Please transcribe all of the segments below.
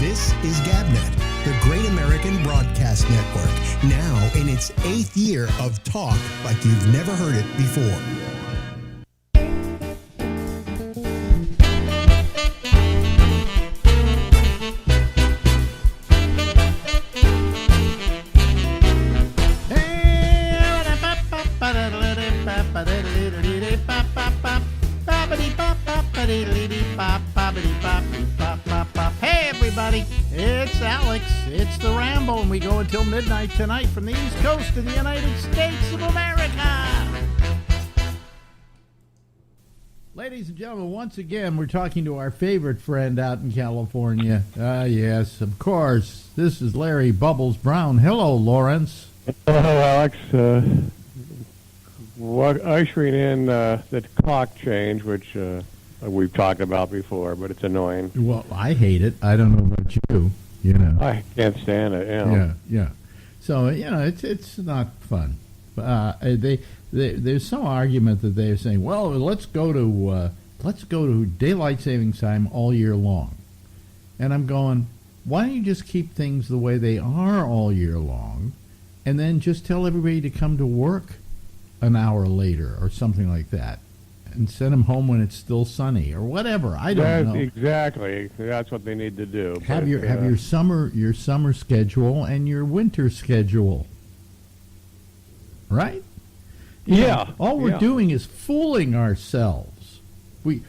This is GabNet, the Great American Broadcast Network, now in its 8th year of talk like you've never heard it before. Hey everybody, it's Alex, it's the Ramble, and we go until midnight tonight from the East Coast of the United States of America. Ladies and gentlemen, once again, we're talking to our favorite friend out in California. Yes, of course, this is Larry Bubbles Brown. Hello, Lawrence. Hello, Alex. Ushering in the clock change, which we've talked about before, but it's annoying. Well, I hate it. I don't know about you. You know, I can't stand it. You know. Yeah. So it's not fun. There's some argument that they're saying, well, let's go to daylight savings time all year long, and I'm going, why don't you just keep things the way they are all year long, and then just tell everybody to come to work an hour later or something like that, and send them home when it's still sunny or whatever. I don't know. Exactly. That's what they need to do. Have your summer schedule and your winter schedule, right? All we're doing is fooling ourselves. We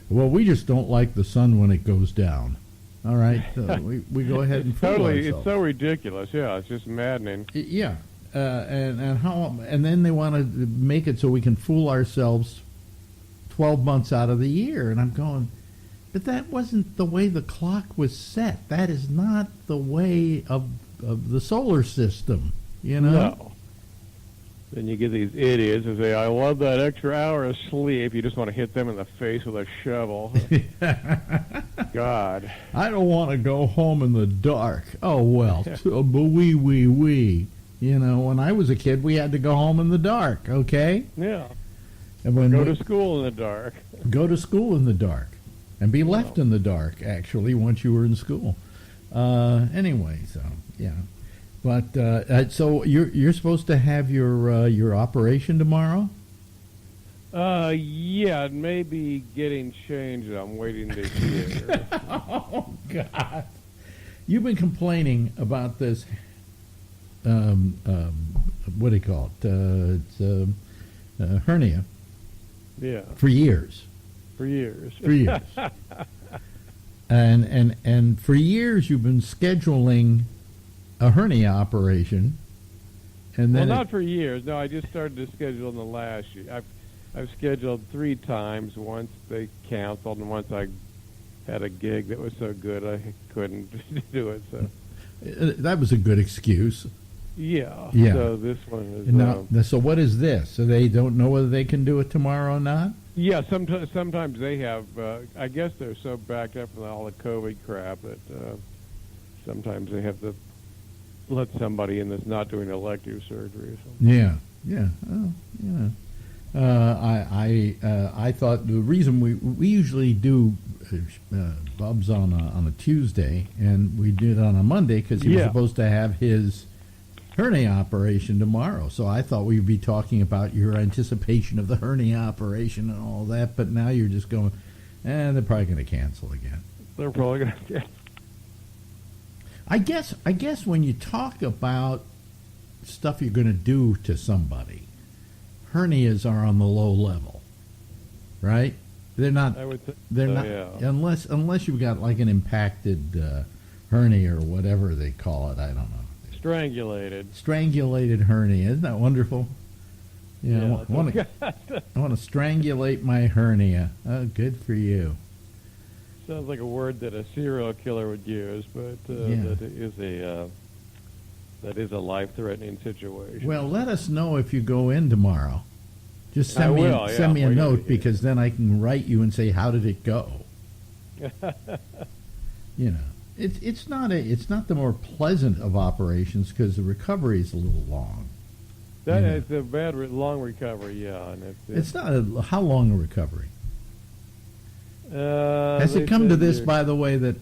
just don't like the sun when it goes down. All right, so we go ahead and fool ourselves. It's so ridiculous. Yeah, it's just maddening. Yeah. And then they want to make it so we can fool ourselves 12 months out of the year. And I'm going, but that wasn't the way the clock was set. That is not the way of the solar system, you know? No. Then you get these idiots who say, I love that extra hour of sleep. You just want to hit them in the face with a shovel. God. I don't want to go home in the dark. Oh, well, wee. You know, when I was a kid, we had to go home in the dark, okay? Yeah. And go to school in the dark. Go to school in the dark. And be left in the dark, actually, once you were in school. Anyway, so, yeah. But, so you're supposed to have your operation tomorrow? Yeah, it may be getting changed. I'm waiting to hear. Oh, God. You've been complaining about this... what do you call it? It's hernia. Yeah. For years. And for years you've been scheduling a hernia operation. And then not for years. No, I just started to schedule in the last year. I've scheduled 3 times. Once they canceled, and once I had a gig that was so good I couldn't do it. So that was a good excuse. Yeah. So this one is... Now, so what is this? So they don't know whether they can do it tomorrow or not? Yeah, sometimes they have... I guess they're so backed up with all the COVID crap that sometimes they have to let somebody in that's not doing elective surgery or something. Yeah. Oh, yeah. I thought the reason we usually do Bubs on a Tuesday, and we did it on a Monday because he was supposed to have his hernia operation tomorrow. So I thought we'd be talking about your anticipation of the hernia operation and all that, but now you're just going, they're probably going to cancel again. They're probably going to. I guess when you talk about stuff you're going to do to somebody, hernias are on the low level, right? They're not. They're not. Yeah. Unless you've got like an impacted hernia or whatever they call it. I don't know. Strangulated hernia. Isn't that wonderful? Yeah. I want to strangulate my hernia. Oh, good for you. Sounds like a word that a serial killer would use, but that is a life-threatening situation. Well, let us know if you go in tomorrow. Just send me a note, because then I can write you and say, how did it go? You know, it's not the more pleasant of operations because the recovery is a little long. It's a long recovery, yeah. And it's not how long a recovery? Has it come to this, by the way, that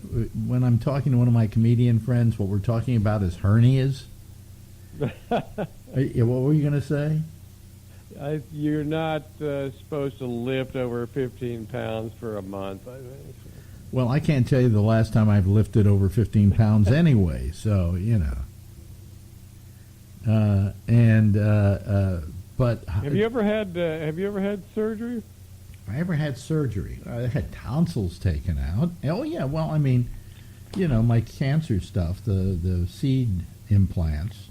when I'm talking to one of my comedian friends, what we're talking about is hernias? What were you going to say? You're not supposed to lift over 15 pounds for a month, I think. Well, I can't tell you the last time I've lifted over 15 pounds anyway, so, you know. But have you ever had surgery? I ever had surgery. I had tonsils taken out. Oh yeah, well, I mean, you know, my cancer stuff, the seed implants.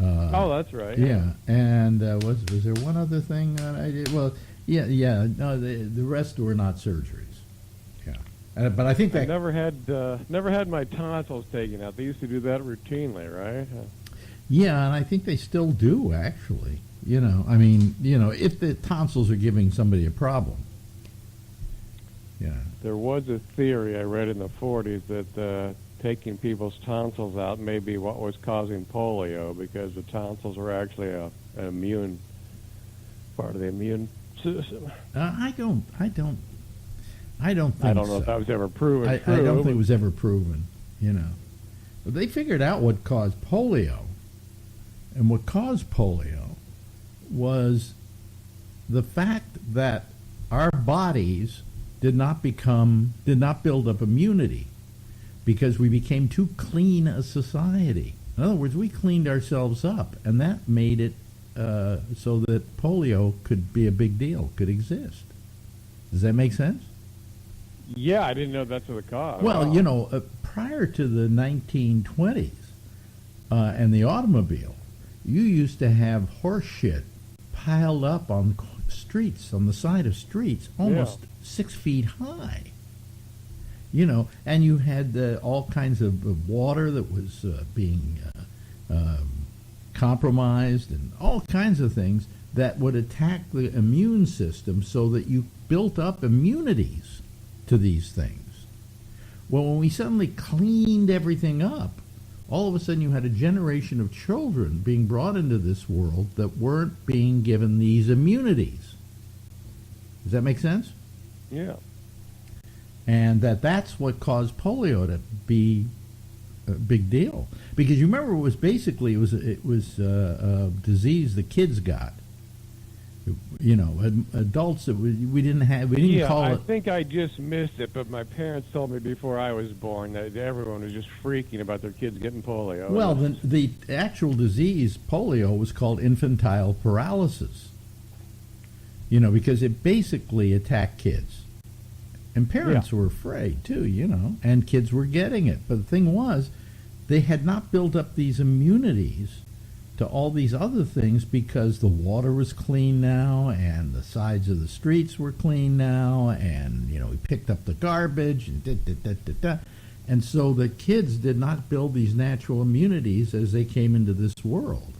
Oh, that's right. Yeah, and was there one other thing that I did? Well, yeah. No, the rest were not surgeries. Yeah, but I think that I never had my tonsils taken out. They used to do that routinely, right? Yeah, and I think they still do, actually. You know, I mean, you know, if the tonsils are giving somebody a problem. Yeah. There was a theory I read in the 40s that taking people's tonsils out may be what was causing polio, because the tonsils were actually an immune part of the immune system. I don't think I don't know if that was ever proven. I don't think it was ever proven, you know. But they figured out what caused polio. And what caused polio was the fact that our bodies did not build up immunity because we became too clean a society. In other words, we cleaned ourselves up, and that made it so that polio could be a big deal, could exist. Does that make sense? Yeah, I didn't know that's the cause. Well, you know, prior to the 1920s and the automobile, you used to have horse shit piled up on streets, on the side of streets, almost 6 feet high. You know, and you had all kinds of water that was being compromised, and all kinds of things that would attack the immune system, so that you built up immunities to these things. Well, when we suddenly cleaned everything up, all of a sudden you had a generation of children being brought into this world that weren't being given these immunities. Does that make sense? Yeah. And that's what caused polio to be a big deal. Because you remember, it was a disease the kids got. You know, adults that we didn't call it. I think I just missed it, but my parents told me before I was born that everyone was just freaking about their kids getting polio. Well, the actual disease, polio, was called infantile paralysis. You know, because it basically attacked kids. And parents were afraid, too, you know, and kids were getting it. But the thing was, they had not built up these immunities to all these other things, because the water was clean now, and the sides of the streets were clean now, and, you know, we picked up the garbage, and and so the kids did not build these natural immunities as they came into this world.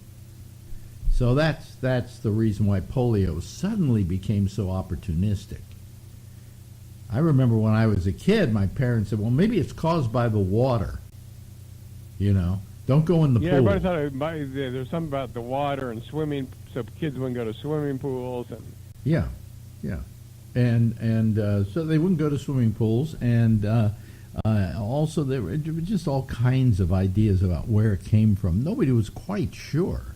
So that's the reason why polio suddenly became so opportunistic. I remember when I was a kid, my parents said, well, maybe it's caused by the water, you know. Don't go in the pool. Yeah, everybody thought there was something about the water and swimming, so kids wouldn't go to swimming pools. And so they wouldn't go to swimming pools, and also there were just all kinds of ideas about where it came from. Nobody was quite sure,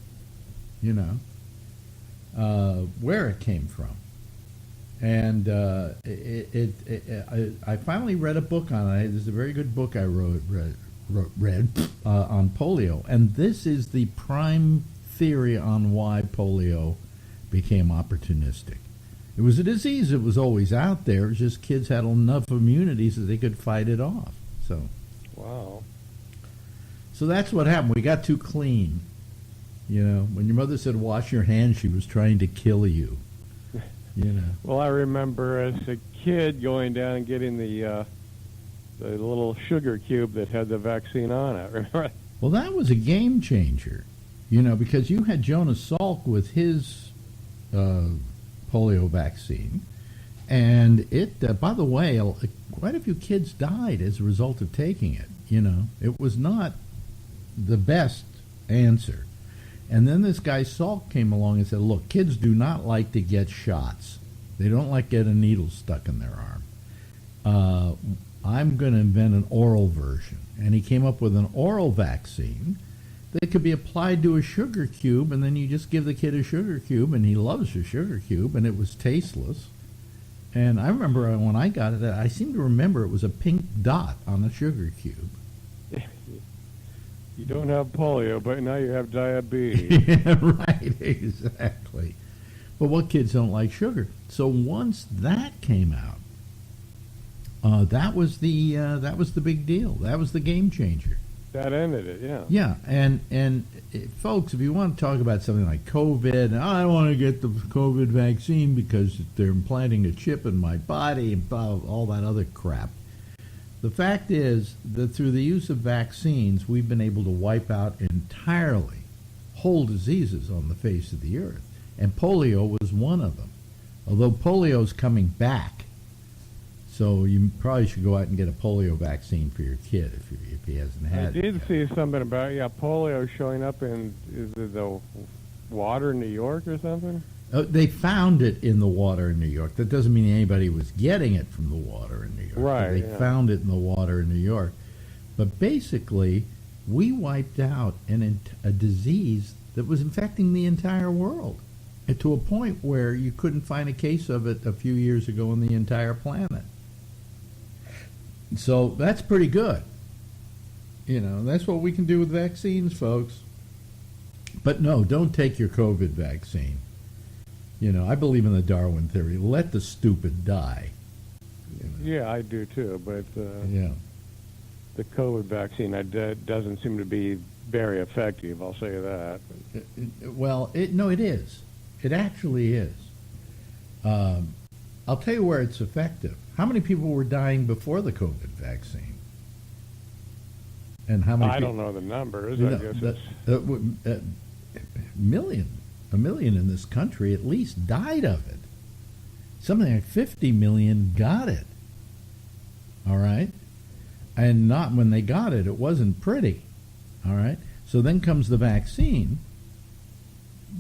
you know, where it came from. And I finally read a book on it. There's a very good book I read on polio, and this is the prime theory on why polio became opportunistic. It was a disease that was always out there. It was just kids had enough immunities that they could fight it off. So, wow. So that's what happened. We got too clean. You know, when your mother said wash your hands, she was trying to kill you. You know. Well, I remember as a kid going down and getting the little sugar cube that had the vaccine on it. Remember? Well, that was a game changer, you know, because you had Jonas Salk with his polio vaccine, and it, by the way, quite a few kids died as a result of taking it. You know, it was not the best answer. And then this guy Salk came along and said, look, kids do not like to get shots. They don't like to get a needle stuck in their arm. I'm going to invent an oral version. And he came up with an oral vaccine that could be applied to a sugar cube, and then you just give the kid a sugar cube, and he loves a sugar cube, and it was tasteless. And I remember when I got it, I seem to remember it was a pink dot on the sugar cube. You don't have polio, but now you have diabetes. Yeah, right, exactly. But what kids don't like sugar? So once that came out, that was the big deal. That was the game changer. That ended it, yeah. Yeah, and folks, if you want to talk about something like COVID, I don't want to get the COVID vaccine because they're implanting a chip in my body and all that other crap. The fact is that through the use of vaccines, we've been able to wipe out entirely whole diseases on the face of the earth, and polio was one of them. Although polio's coming back, so you probably should go out and get a polio vaccine for your kid if he hasn't had it. I did see something about polio showing up in is it the water in New York or something? They found it in the water in New York. That doesn't mean anybody was getting it from the water in New York. Right. They found it in the water in New York. But basically, we wiped out a disease that was infecting the entire world, and to a point where you couldn't find a case of it a few years ago on the entire planet. So that's pretty good. That's what we can do with vaccines, folks. But no, don't take your COVID vaccine. I believe in the Darwin theory. Let the stupid die. Yeah, I do too. But yeah, the COVID vaccine doesn't seem to be very effective. I'll say that. Well, it is. It actually is. I'll tell you where it's effective. How many people were dying before the COVID vaccine? And how many? I don't know the numbers. I guess it's a million in this country at least died of it. Something like 50 million got it. All right? And not when they got it, it wasn't pretty. All right? So then comes the vaccine.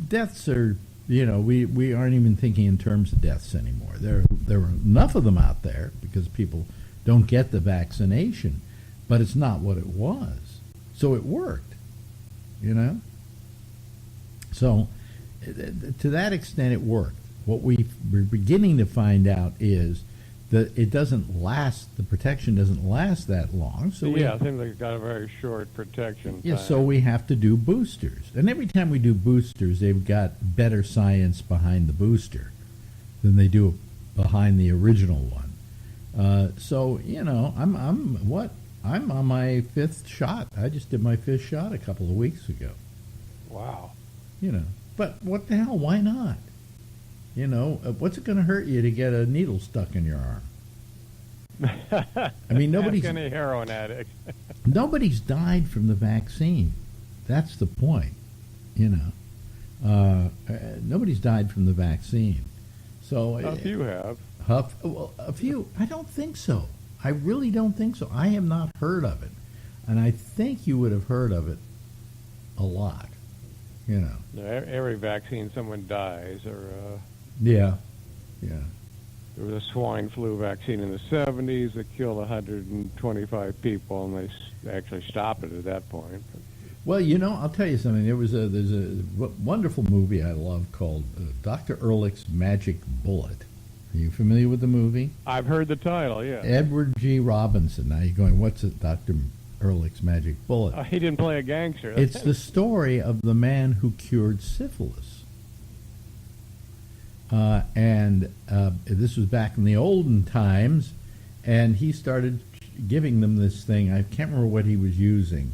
Deaths are, we aren't even thinking in terms of deaths anymore. There are enough of them out there because people don't get the vaccination, but it's not what it was. So it worked, So to that extent, it worked. What we're beginning to find out is that it doesn't last, the protection doesn't last that long. So it seems like it's got a very short protection time. Yeah, so we have to do boosters. And every time we do boosters, they've got better science behind the booster than they do behind the original one. So, I'm on my 5th shot. I just did my 5th shot a couple of weeks ago. Wow. But what the hell? Why not? What's it going to hurt you to get a needle stuck in your arm? I mean, nobody's any heroin addict. Nobody's died from the vaccine. That's the point. Nobody's died from the vaccine. So a few have. A few. I don't think so. I really don't think so. I have not heard of it, and I think you would have heard of it a lot. Every vaccine, someone dies, or yeah. There was a swine flu vaccine in the 70s that killed 125 people, and they actually stopped it at that point. Well, I'll tell you something. There's a wonderful movie I love called Dr. Ehrlich's Magic Bullet. Are you familiar with the movie? I've heard the title, yeah. Edward G. Robinson. Now you're going, what's it, Dr. Ehrlich's Magic Bullet? He didn't play a gangster. It's the story of the man who cured syphilis. This was back in the olden times, and he started giving them this thing. I can't remember what he was using,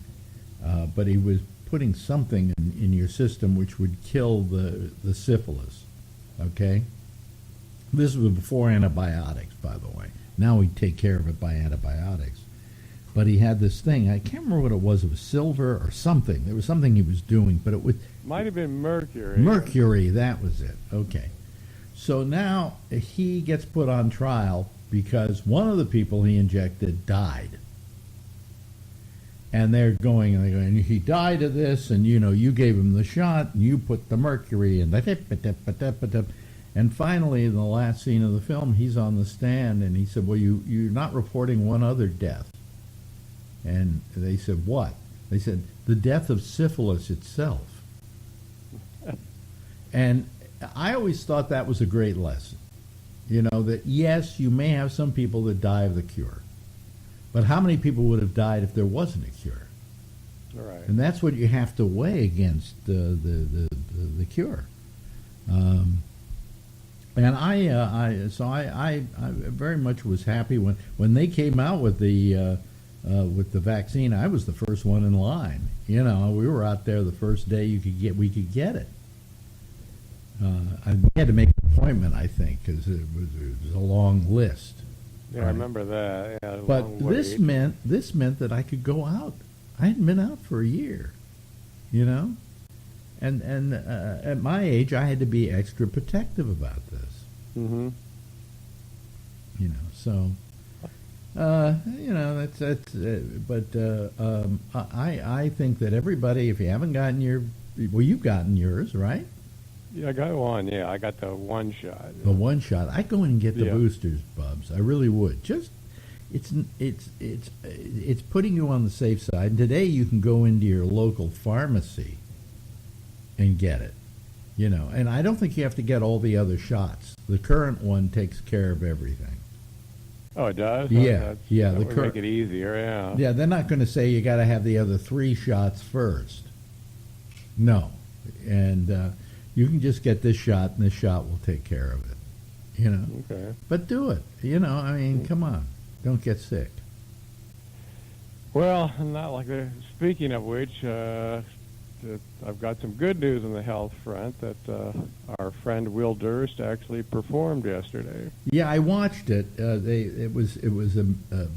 but he was putting something in your system which would kill the syphilis. Okay? This was before antibiotics, by the way. Now we take care of it by antibiotics. But he had this thing. I can't remember what it was. It was silver or something. There was something he was doing, but it was... Might have been mercury. Mercury, that was it. Okay. So now he gets put on trial because one of the people he injected died. And they're going, he died of this, and you gave him the shot, and you put the mercury in. And finally, in the last scene of the film, he's on the stand, and he said, well, you're not reporting one other death. And they said, what? They said, the death of syphilis itself. And I always thought that was a great lesson. You know, that yes, you may have some people that die of the cure. But how many people would have died if there wasn't a cure? Right. And that's what you have to weigh against the cure. And I very much was happy when they came out with the vaccine. I was the first one in line. You know, we were out there the first day we could get it. I had to make an appointment, I think, because it was a long list. Yeah, right? I remember that. Yeah, But this meant that I could go out. I hadn't been out for a year, you know, and at my age, I had to be extra protective about this. Mm-hmm. You know, so you know that's. I think that everybody, if you haven't gotten you've gotten yours, right? Yeah, I got one. Yeah, I got the one shot. The one shot. I go in and get the boosters, Bubs. I really would. Just it's putting you on the safe side. And today you can go into your local pharmacy and get it. You know, and I don't think you have to get all the other shots. The current one takes care of everything. Oh, it does? Yeah, yeah. That would make it easier, yeah. Yeah, they're not going to say you got to have the other 3 shots first. No. And you can just get this shot, and this shot will take care of it. You know? Okay. But do it. You know, I mean, come on. Don't get sick. Well, not like that. Speaking of which, I've got some good news on the health front that our friend Will Durst actually performed yesterday. Yeah, I watched it. It was a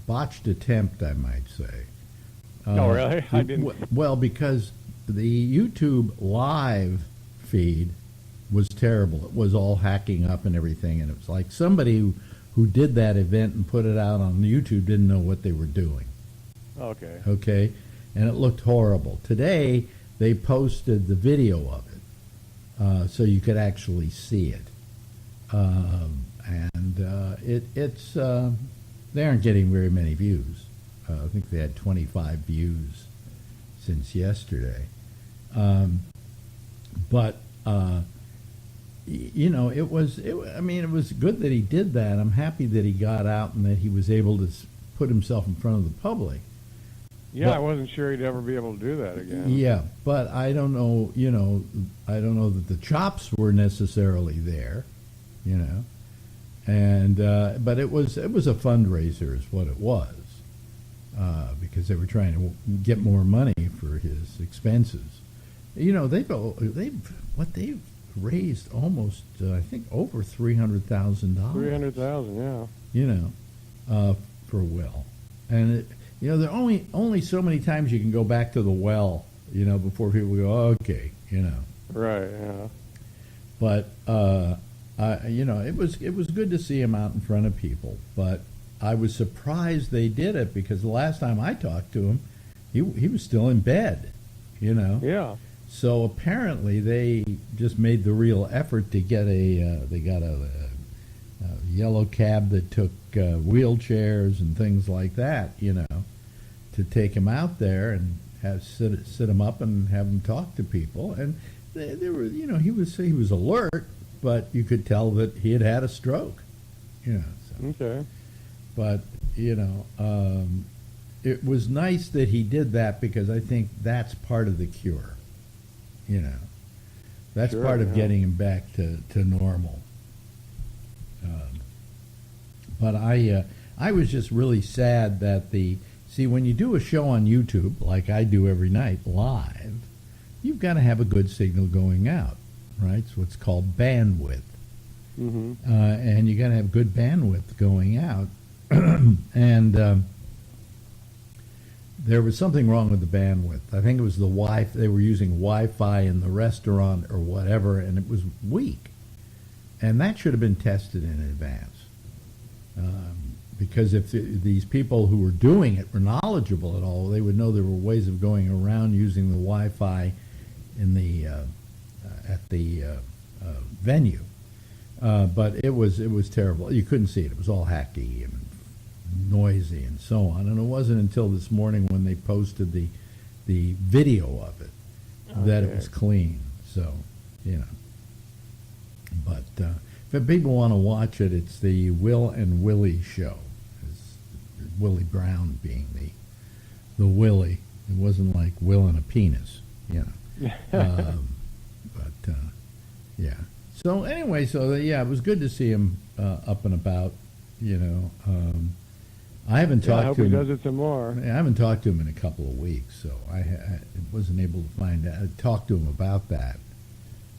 botched attempt, I might say. Oh, really? I didn't. Well, because the YouTube live feed was terrible. It was all hacking up and everything, and it was like somebody who did that event and put it out on YouTube didn't know what they were doing. Okay. Okay, and it looked horrible. Today they posted the video of it, so you could actually see it, it's they aren't getting very many views. I think they had 25 views since yesterday, but. You know, it was good that he did that. I'm happy that he got out and that he was able to put himself in front of the public. Yeah, but, I wasn't sure he'd ever be able to do that again. Yeah, but I don't know, you know, I don't know that the chops were necessarily there, you know. And but it was a fundraiser is what it was. Because they were trying to get more money for his expenses. You know, they've raised almost, I think, over $300,000. $300,000, yeah. You know, for Will, and you know, there are only so many times you can go back to the well, you know, before people go, okay, you know. Right. Yeah. But you know, it was good to see him out in front of people, but I was surprised they did it because the last time I talked to him, he was still in bed, you know. Yeah. So apparently they just made the real effort to get they got a yellow cab that took wheelchairs and things like that, you know, to take him out there and have sit him up and have him talk to people. And they were, you know, he was alert, but you could tell that he had had a stroke, you know. So. Okay. But you know, it was nice that he did that because I think that's part of the cure. You know, that's sure, part of getting him back to normal. But I was just really sad that when you do a show on YouTube, like I do every night live, you've got to have a good signal going out, right? It's what's called bandwidth. Mm-hmm. And you got to have good bandwidth going out. And there was something wrong with the bandwidth. I think it was the Wi-Fi. They were using Wi-Fi in the restaurant or whatever, and it was weak. And that should have been tested in advance. Because if these people who were doing it were knowledgeable at all, they would know there were ways of going around using the Wi-Fi in the at the venue. But it was terrible. You couldn't see it. It was all hacky and noisy and so on. And it wasn't until this morning when they posted the video of it that it was clean. So, you know. But if people want to watch it, it's the Will and Willie show. It's Willie Brown being the Willie. It wasn't like Will and a penis, you know. Yeah. So anyway, it was good to see him up and about, you know. I haven't talked I hope to him. he does it some more. I haven't talked to him in a couple of weeks, so I wasn't able to talk to him about that.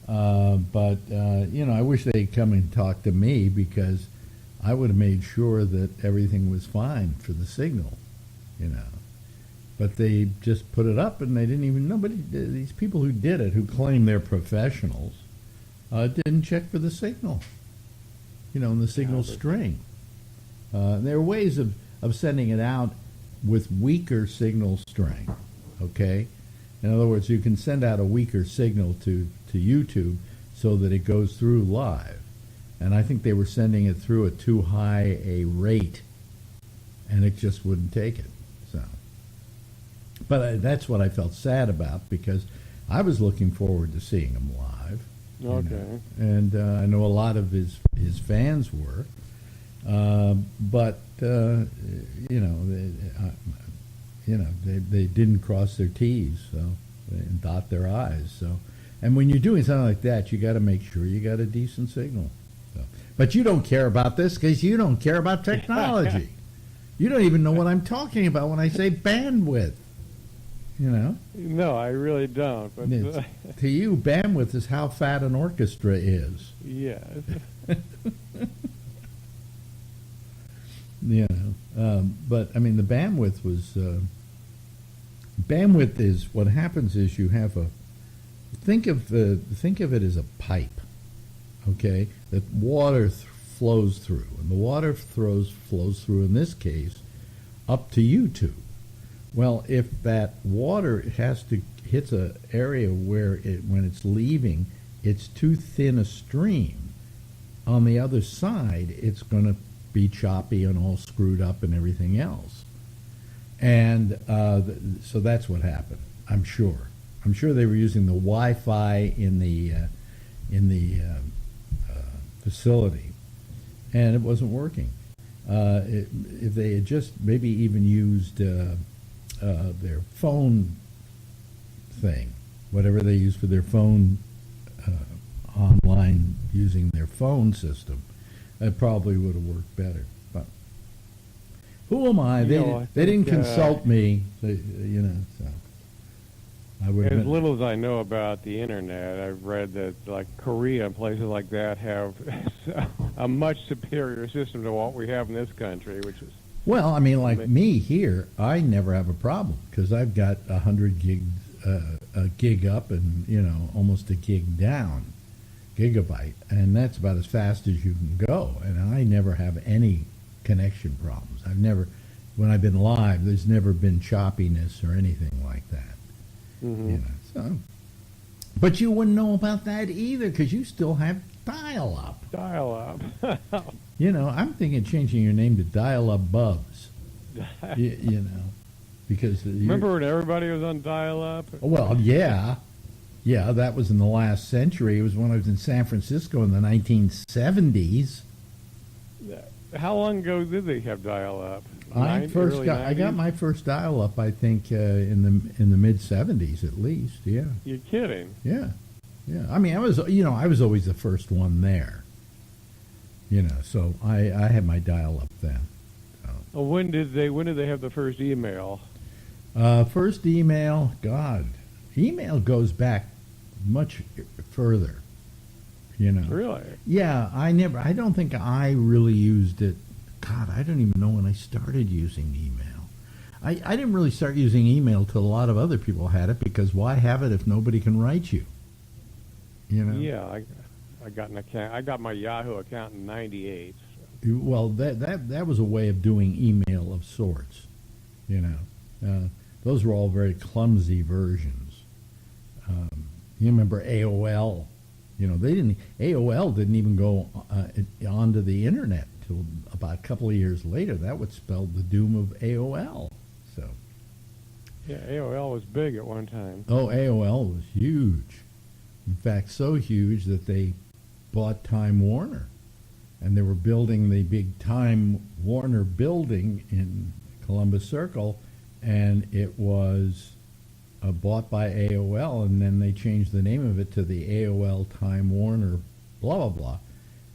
But you know, I wish they'd come and talk to me, because I would have made sure that everything was fine for the signal, you know. But they just put it up, and they didn't even. These people who did it, who claim they're professionals, didn't check for the signal, you know, in the signal string. There are ways of sending it out with weaker signal strength, okay? In other words, you can send out a weaker signal to YouTube so that it goes through live. And I think they were sending it through at too high a rate, and it just wouldn't take it. So, but that's what I felt sad about, because I was looking forward to seeing him live. Okay. You know? And I know a lot of his fans were. But you know, they didn't cross their T's, so and dot their I's. So, and when you're doing something like that, you got to make sure you got a decent signal. So, but you don't care about this because you don't care about technology. You don't even know what I'm talking about when I say bandwidth. You know? No, I really don't. But to you, bandwidth is how fat an orchestra is. Yes. You know, but I mean, the bandwidth was. Bandwidth is what happens is you have think of it as a pipe, okay, that water flows through, and the water flows through, in this case, up to YouTube. Well, if that water hits an area where when it's leaving, it's too thin a stream, on the other side, it's going to be choppy and all screwed up and everything else. And so that's what happened, I'm sure. I'm sure they were using the Wi-Fi in the facility, and it wasn't working. If they had just maybe even used their phone thing, whatever they use for their phone online, using their phone system, it probably would have worked better. But who am I? They didn't consult me. You know, so I would. As little as I know about the internet, I've read that like Korea and places like that have a much superior system to what we have in this country, which is. Well, I mean, like me here, I never have a problem because I've got 100 gigs, a gig up, and almost a gig down, gigabyte, and that's about as fast as you can go. And I never have any connection problems. I've never, when I've been live, there's never been choppiness or anything like that. Mm-hmm. So, but you wouldn't know about that either because you still have dial-up. Dial-up. I'm thinking of changing your name to Dial-Up Bubs. Because remember when everybody was on dial-up? Well, yeah, that was in the last century. It was when I was in San Francisco in the 1970s. How long ago did they have dial-up? I got my first dial-up, I think, in the mid 70s at least. Yeah. You're kidding? Yeah. I mean, I was always the first one there. So I had my dial-up then. So. Well, when did they have the first email? First email, God, email goes back much further. Really? Yeah, I don't think I really used it. God, I don't even know when I started using email. I didn't really start using email till a lot of other people had it, because why have it if nobody can write you? Yeah, I got an account. I got my Yahoo account in '98. So. Well, that was a way of doing email of sorts. Those were all very clumsy versions. You remember AOL? They didn't. AOL didn't even go onto the internet till about a couple of years later. That would spell the doom of AOL. So. Yeah, AOL was big at one time. Oh, AOL was huge. In fact, so huge that they bought Time Warner, and they were building the big Time Warner building in Columbus Circle, and it was bought by AOL, and then they changed the name of it to the AOL Time Warner blah, blah, blah.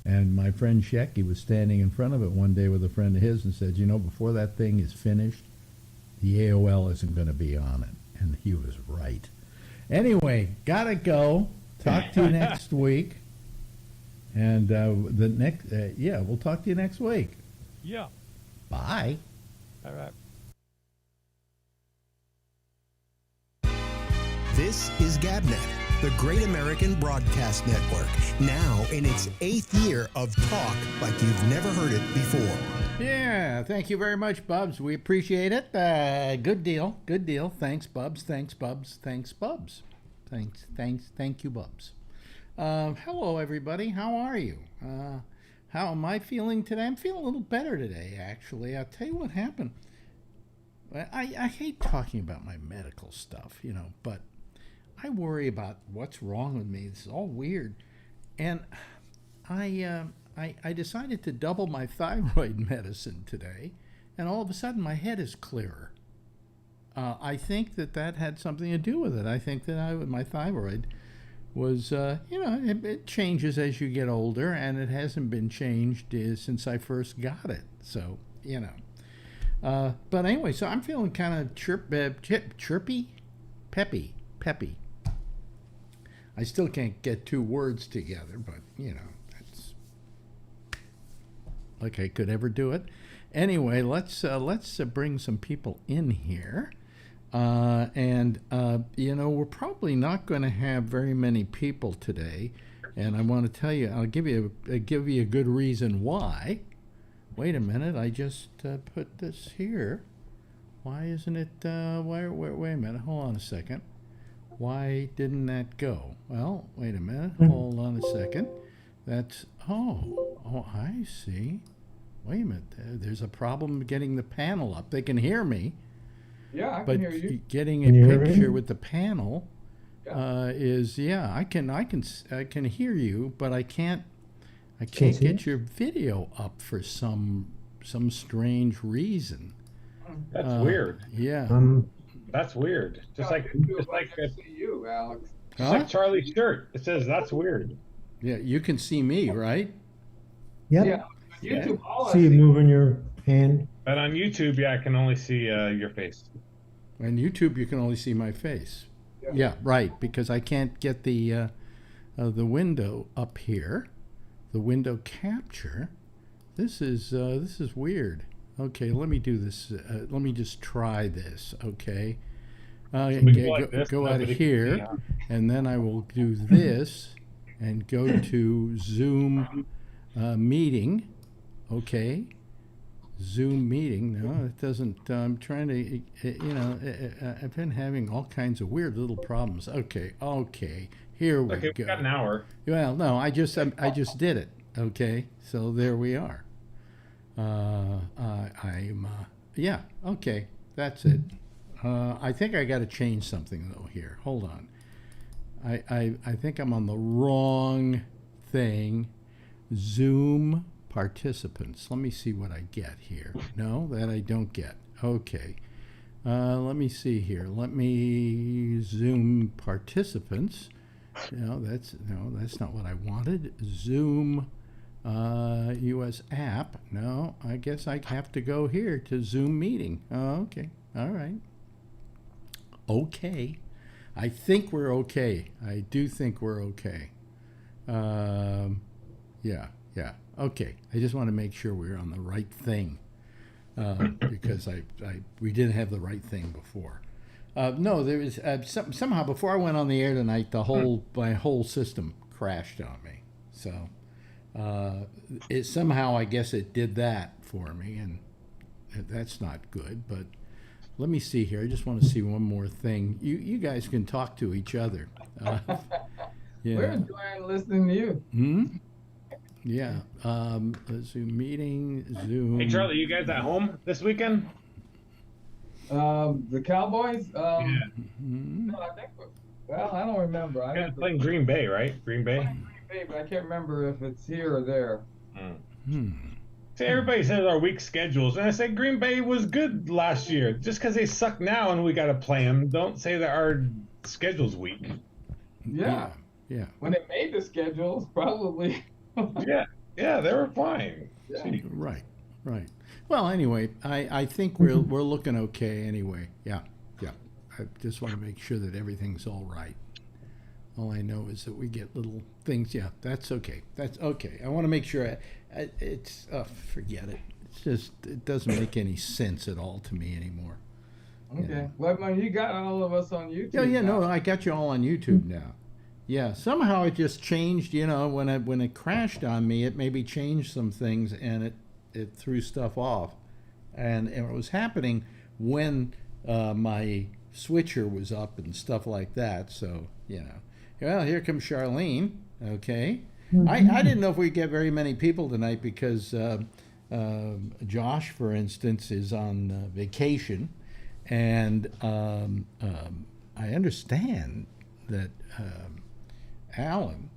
And my friend Shecky was standing in front of it one day with a friend of his and said, before that thing is finished, the AOL isn't going to be on it. And he was right. Anyway, gotta go. Talk to you next week. And we'll talk to you next week. Yeah. Bye. All right. This is GabNet, the Great American Broadcast Network, now in its 8th year of talk like you've never heard it before. Yeah, thank you very much, Bubs. We appreciate it. Good deal. Thanks, Bubs. Thank you, Bubs. Hello, everybody. How are you? How am I feeling today? I'm feeling a little better today, actually. I'll tell you what happened. I hate talking about my medical stuff, but I worry about what's wrong with me. It's all weird. And I decided to double my thyroid medicine today, and all of a sudden my head is clearer. I think that had something to do with it. I think that my thyroid was, it changes as you get older, and it hasn't been changed since I first got it. So, but anyway, so I'm feeling kind of chirpy, peppy. I still can't get two words together, but, that's like I could ever do it. Anyway, let's bring some people in here. We're probably not going to have very many people today, and I want to tell you, I'll give you a good reason why. Wait a minute, I just put this here. Why isn't it? Wait a minute. Hold on a second. Why didn't that go? Well, wait a minute. Hold on a second. That's I see. Wait a minute. There's a problem getting the panel up. They can hear me. Yeah, I can hear you. But getting a picture with the panel I can hear you, but I can't get your video up for some strange reason. That's weird. Yeah. That's weird. Just like see you, Alex. Just like Charlie's shirt. It says that's weird. Yeah, you can see me, right? Yep. Yeah. YouTube, all I See you moving your hand. But on YouTube, I can only see your face. On YouTube, you can only see my face. Yeah, right, because I can't get the window up here, the window capture. This is weird. Okay, let me do this. Let me just try this. Okay, go out of here, and then I will do this and go to Zoom meeting. Okay. Zoom meeting. No, it doesn't. I'm trying to, I've been having all kinds of weird little problems. Okay, here we go. We got an hour. Well, no, I just did it. Okay, so there we are. Okay, that's it. I think I got to change something though here. Hold on. I think I'm on the wrong thing. Zoom participants. Let me see what I get here. No, that I don't get. Okay. Let me see here. Let me Zoom participants. That's not what I wanted. Zoom US app. No, I guess I have to go here to Zoom meeting. Oh, okay. All right. Okay. I think we're okay. I do think we're okay. Yeah. Okay. I just want to make sure we're on the right thing because we didn't have the right thing before. No, there was somehow before I went on the air tonight, my whole system crashed on me. So it somehow, I guess it did that for me, and that's not good. But let me see here. I just want to see one more thing. You guys can talk to each other. We're enjoying listening to you. Hmm? Yeah. Zoom meeting, Zoom. Hey, Charlie, you guys at home this weekend? The Cowboys. Yeah. No, I think. Well, I don't remember. I You guys think playing Green Bay, right? Green Bay. but I can't remember if it's here or there. See, everybody says our weak schedules, and I say Green Bay was good last year. Just because they suck now and we got to play them, don't say that our schedule's weak. Yeah. Yeah. When it made the schedules, probably. Yeah, they were fine. Yeah. See, Right. Well, anyway, I think we're looking okay anyway. Yeah. I just want to make sure that everything's all right. All I know is that we get little things. Yeah, that's okay. I want to make sure forget it. It's just, it doesn't make any sense at all to me anymore. Okay. Yeah. Well, you got all of us on YouTube. Yeah, now. no, I got you all on YouTube now. Yeah, somehow it just changed, when it crashed on me, it maybe changed some things and it threw stuff off. And it was happening when my switcher was up and stuff like that. So, well, here comes Charlene. Okay. I didn't know if we'd get very many people tonight because Josh, for instance, is on vacation. And I understand that Alan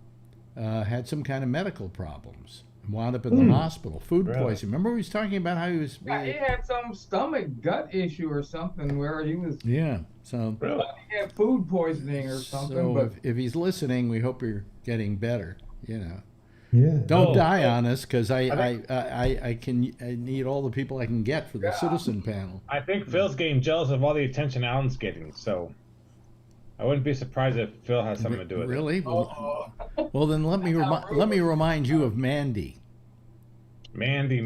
had some kind of medical problems and wound up in the hospital. Food poisoning. Remember we was talking about how he was... Yeah, he had some stomach gut issue or something where he was... Yeah, so... really? He had food poisoning or something. So But if he's listening, we hope you're getting better, Yeah. Don't die on us, because I need all the people I can get for the citizen panel. I think Phil's getting jealous of all the attention Alan's getting, so I wouldn't be surprised if Phil has something to do with it. Really? Well, then let me remind you of Mandy. Mandy.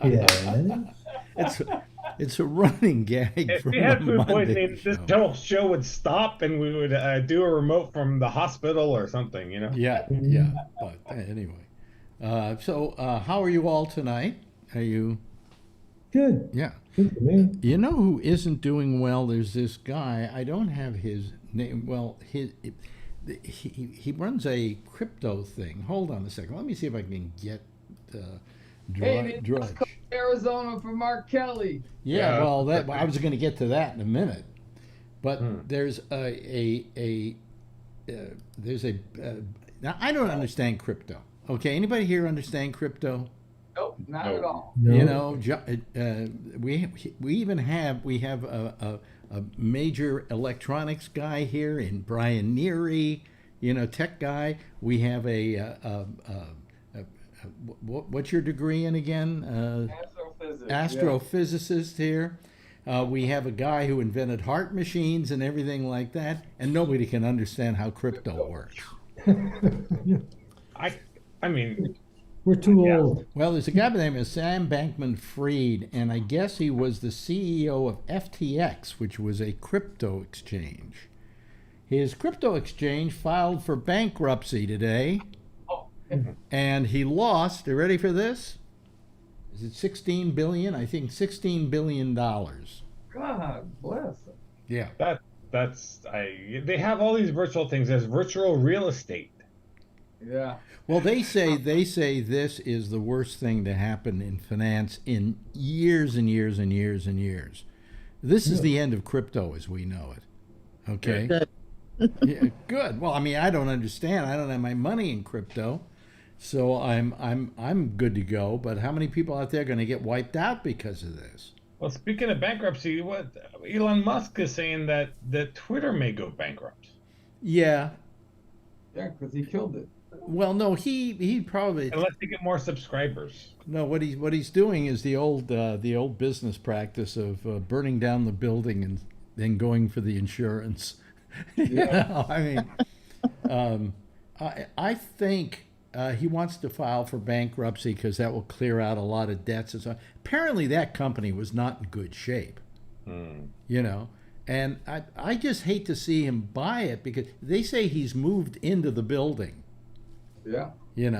Yeah. It's a running gag. If from we had the food Monday poisoning, this show. whole show would stop and we would do a remote from the hospital or something, Yeah. But anyway, so how are you all tonight? Are you? Good. Yeah. Good for me. You know who isn't doing well? There's this guy. I don't have his name. Well, he runs a crypto thing. Hold on a second. Let me see if I can get Drudge. Arizona for Mark Kelly. Yeah, Yeah. well, I was going to get to that in a minute, but there's now I don't understand crypto. Okay, anybody here understand crypto? Nope, not at all. No. We even have a major electronics guy here in Brian Neary, tech guy. We have what's your degree in again? Astrophysics. Astrophysicist here. We have a guy who invented heart machines and everything like that, and nobody can understand how crypto works. I mean, We're too old. Well, there's a guy by the name of Sam Bankman-Fried, and I guess he was the CEO of FTX, which was a crypto exchange. His crypto exchange filed for bankruptcy today, and he lost. Are you ready for this? Is it 16 billion? I think $16 billion. God bless him. Yeah. they have all these virtual things as virtual real estate. Yeah. Well, they say this is the worst thing to happen in finance in years and years and years and years. This is the end of crypto as we know it. Okay. Yeah, good. Well, I mean, I don't understand. I don't have my money in crypto, so I'm good to go. But how many people out there are going to get wiped out because of this? Well, speaking of bankruptcy, what Elon Musk is saying that Twitter may go bankrupt. Yeah. Yeah, because he killed it. Well, no, he probably Unless they get more subscribers. no. What he's doing is the old business practice of burning down the building and then going for the insurance. I mean, I think he wants to file for bankruptcy because that will clear out a lot of debts and so on. Apparently, that company was not in good shape. And I just hate to see him buy it because they say he's moved into the building. Yeah. And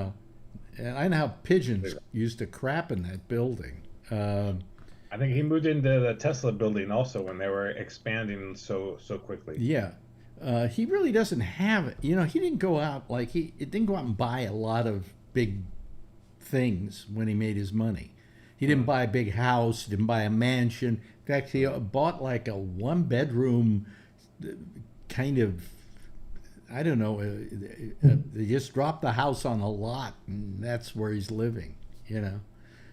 I know how pigeons used to crap in that building. I think he moved into the Tesla building also when they were expanding so quickly. Yeah. he really doesn't have it. You know, he didn't go out it didn't go out and buy a lot of big things when he made his money. He didn't buy a big house, didn't buy a mansion. In fact, he bought like a one-bedroom kind of, I don't know, they just dropped the house on a lot, and that's where he's living, you know.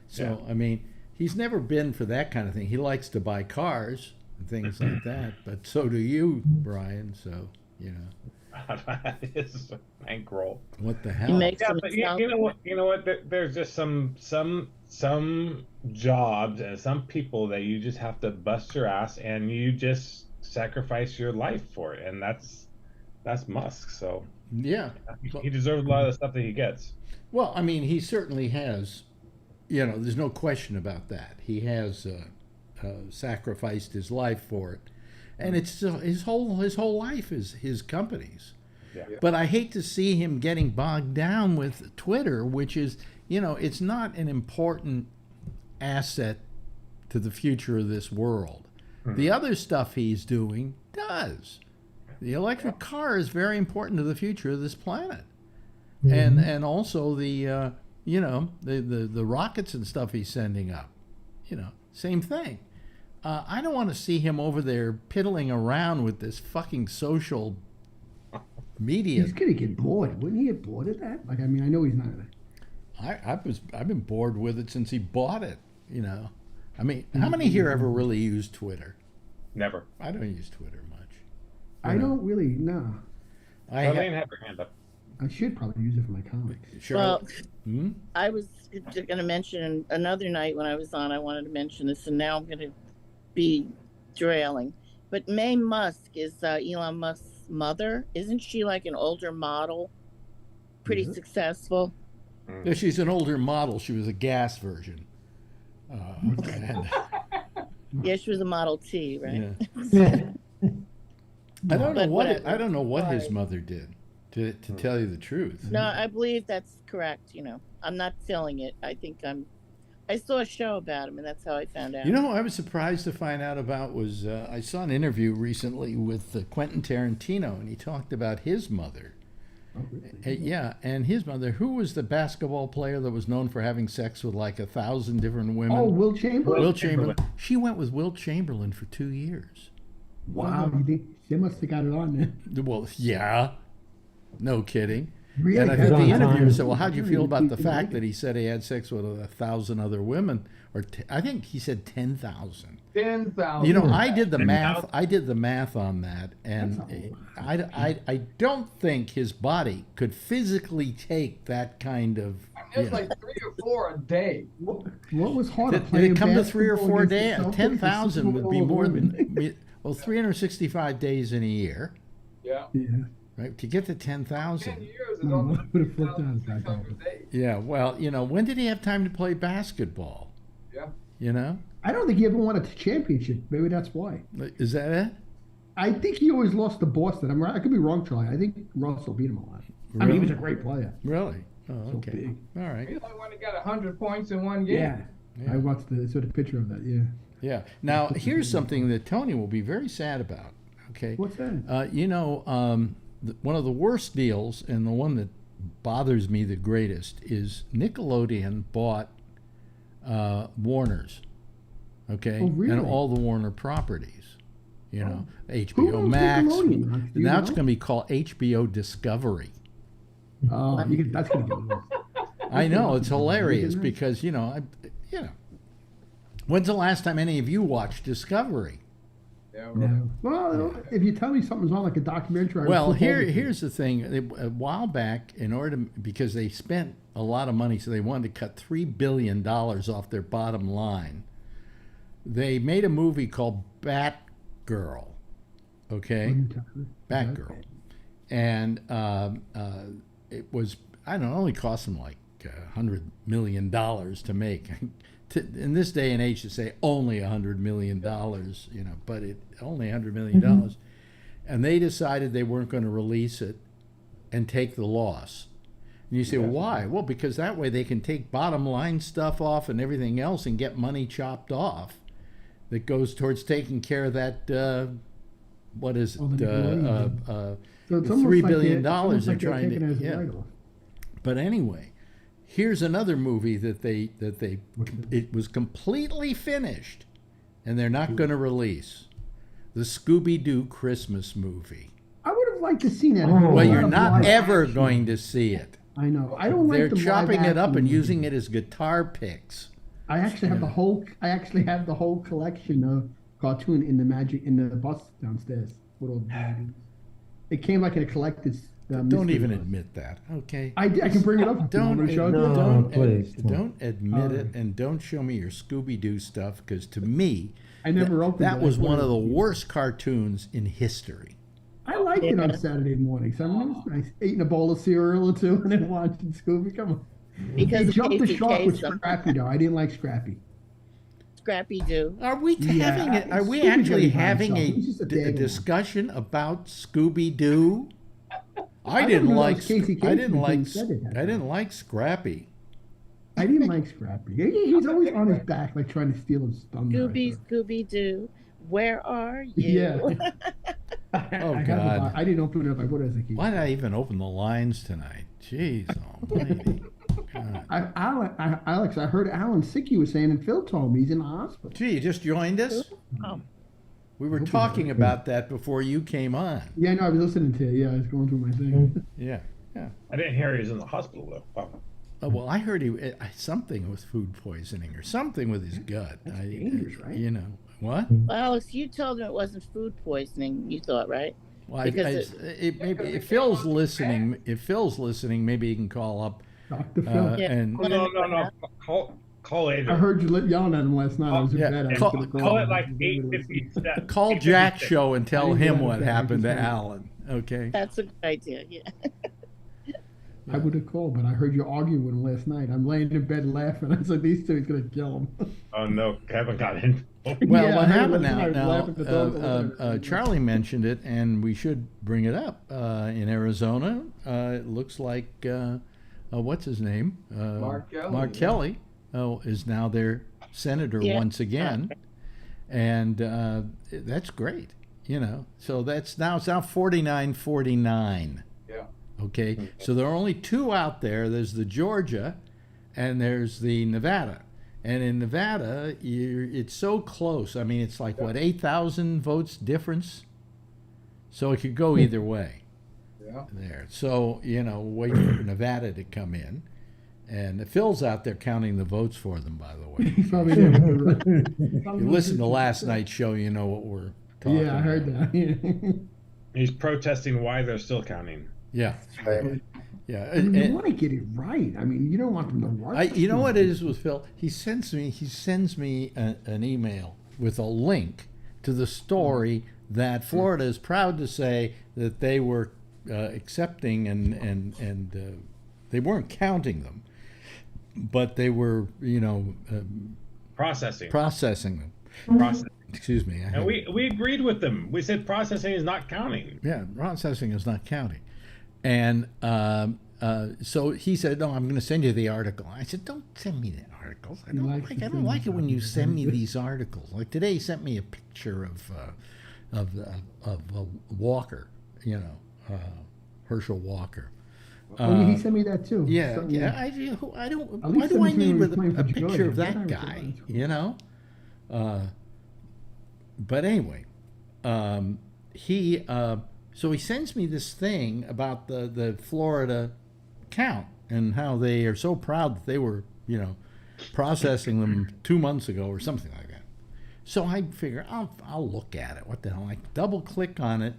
So, I mean, he's never been for that kind of thing. He likes to buy cars and things like that, but so do you, Brian, so, you know. His bankroll. What the He hell? makes Yeah, but himself. you know what? There's just some jobs and some people that you just have to bust your ass and you just sacrifice your life for it, and that's Musk. So Yeah. he deserves a lot of the stuff that he gets. Well, I mean, he certainly has, you know, there's no question about that. He has sacrificed his life for it. And it's still, his whole life is his company's. Yeah. But I hate to see him getting bogged down with Twitter, which is, you know, it's not an important asset to the future of this world. The other stuff he's doing does. The electric car is very important to the future of this planet. And also the you know, the rockets and stuff he's sending up, you know, same thing. I don't want to see him over there piddling around with this fucking social media. He's gonna get bored. Wouldn't he get bored of that? Like, I mean, I know he's not. I've been bored with it since he bought it. You know, I mean, how many here ever really use Twitter? Never. I don't use Twitter much. I don't really. No, Charlene, have your hand up. I should probably use it for my comics. Well, Hmm? I was going to mention another night when I was on. I wanted to mention this, and now I'm going to be derailing. But Mae Musk is Elon Musk's mother. Isn't she like an older model? Pretty successful. Yeah, she's an older model. She was a gas version. And, Yeah, she was a Model T, right? yeah. I don't know But what whatever. I don't know what his Right. mother did. To tell you the truth. No, I believe that's correct. You know, I'm not feeling it. I saw a show about him, and that's how I found out. You know, I was surprised to find out about was I saw an interview recently with Quentin Tarantino, and he talked about his mother. Oh, really? Yeah, and his mother, who was the basketball player that was known for having sex with like 1,000 different women. Oh, Will Chamberlain. Will Chamberlain. She went with Will Chamberlain for 2 years. Wow, you think they must have got it on then? Well, yeah, no kidding. Really? And I think That's the on interviewer time. said, "Well, how'd you feel about the Keep it fact moving. that he said he had sex with 1,000 other women, or I think he said 10,000." 10,000. You know, I did the 10,000? math. I did the math on that, and That's a I don't think his body could physically take that kind of. It's like 3 or 4 a day. What was harder? Did playing it come to 3 or basketball 4 against the days? Celtics or 10,000 Super would Bowl be more women? than 365 days in a year, Yeah. Yeah. right? To get to 10 10,000. years is No, almost I would've flipped out that 10,600 days. Yeah, well, you know, when did he have time to play basketball? Yeah. You know, I don't think he ever won a championship. Maybe that's why. is that it? I think he always lost to Boston. I could be wrong, Charlie. I think Russell beat him a lot. I mean, he was a great player. Really? Oh, So okay. big. All right. He only went and got 100 points in one game. Yeah. Yeah. I watched the sort of picture of that. Yeah. Yeah. Now, here's something that Tony will be very sad about. Okay. What's that? You know, one of the worst deals, and the one that bothers me the greatest, is Nickelodeon bought Warner's. Okay. Oh, really? And all the Warner properties. You know, Who HBO owns Max. Nickelodeon, Max? Do you Now it's know? going to be called HBO Discovery. Oh, that's gonna get lost. I know, it's hilarious Nice. because, you know, when's the last time any of you watched Discovery? Yeah, right. No. Well, if you tell me something's on like a documentary. Well, here's the thing. A while back, because they spent a lot of money, so they wanted to cut $3 billion off their bottom line, they made a movie called Batgirl. Okay? Batgirl. And it was, I don't know, it only cost them like $100 million to make. In this day and age, to say only $100 million, you know, but it only $100 million. And they decided they weren't going to release it and take the loss. And you say, well, why? Well, because that way they can take bottom line stuff off and everything else and get money chopped off that goes towards taking care of that what is Oh, the it? Nickelodeon. So it's $3 almost billion like dollars they're it's almost like trying taking it to. as a Yeah. write-off. But anyway, here's another movie that What's that? it was completely finished, and they're not going to release the Scooby-Doo Christmas movie. I would have liked to see that. Oh. Well, a you're lot not Live ever action. going to see it. I know. I don't like They're the live chopping it up action and movies. using it as guitar picks. I actually have the whole. I actually have the whole collection of cartoon in the bus downstairs with all the DVDs. It came like in a collected. Don't mystery even box. admit that, okay? I can bring it up. If you want me to show it to you. No, don't, please, don't. don't admit All it, right. and don't show me your Scooby-Doo stuff, because to me, I never opened that it. was I put one it- of the worst cartoons in history. I liked it on Yeah. Saturday mornings. I mean, it was nice. Eating a bowl of cereal or two and then watching Scooby. Come on. Because of Jump the Casey Shark was Kasem. Scrappy though. I didn't like Scrappy. Scrappy Doo. Are we Yeah, having it? Are we Scooby actually Doo by having himself. a, He was just a d- dag along. discussion about Scooby Doo? I I didn't didn't like. realize Casey I Kasem didn't even like. said it that I didn't time. like Scrappy. I didn't like Scrappy. He's always on his back, like trying to steal his thunder. Scooby Doo, where are you? Yeah. Oh, I had the God. box. I didn't open it up. I put it as a key. Why did I even open the lines tonight? Jeez Almighty! God. Alex, I heard Alan sick. You were saying, and Phil told me he's in the hospital. Gee, you just joined us. Oh. We were hope you're talking okay. about that before you came on. Yeah, no, I was listening to it. Yeah, I was going through my thing. Yeah. Yeah. I didn't hear he was in the hospital though. Wow. Oh, well, I heard something with food poisoning or something with his gut. That's dangerous, right? You know what? Well, Alex, you told him it wasn't food poisoning. You thought, right? Well, Because maybe if Phil's listening, maybe he can call up. Dr. Phil. Yeah. And Oh, no. Call later. I heard you yelling at him last night. I was in Yeah. bed. I was Call- gonna Call it him. like 8:50. call Jack's show and tell I didn't him get what it. happened to I just- Alan. Okay. That's a good idea. Yeah. I would have called, but I heard you arguing with him last night. I'm laying in bed laughing. I was like, these two, he's going to kill him. Oh no, Kevin got in. Well, Yeah, what I heard happened last now? night. I was laughing at the dog over there. Charlie mentioned it, and we should bring it up. In Arizona, it looks like what's his name? Mark Kelly, Mark yeah. Kelly is now their senator Yeah. once again, and that's great. You know, so it's now 49-49. Yeah. Okay, so there are only two out there. There's the Georgia, and there's the Nevada. And in Nevada, it's so close. I mean, it's like, what, 8,000 votes difference? So it could go either way Yeah. there. So, you know, wait for Nevada to come in. And Phil's out there counting the votes for them, by the way. He's probably there. You listen to last night's show, you know what we're talking Yeah, I heard about. that. He's protesting why they're still counting. Yeah. Yeah. I mean, And- you want to get it right. I mean, you don't want them to rush. you know what it is with Phil? He sends me an email with a link to the story that Florida is proud to say that they were accepting and they weren't counting them, but they were, you know, Processing. processing them. Processing. Excuse me. And we agreed with them. We said processing is not counting. Yeah, processing is not counting. And so he said, "No, I'm going to send you the article." I said, "Don't send me the articles. I don't like it when you send me these articles. Like today, he sent me a picture of Walker, you know, Herschel Walker. Oh, he sent me that too. Yeah, So, yeah. I don't. At Why least do I send me need when with he's playing a for picture of Georgia. that Yeah, guy? that's cool. You know. But anyway, so he sends me this thing about the Florida count and how they are so proud that they were, you know, processing them 2 months ago or something like that. So I figure I'll look at it. What the hell? I double click on it,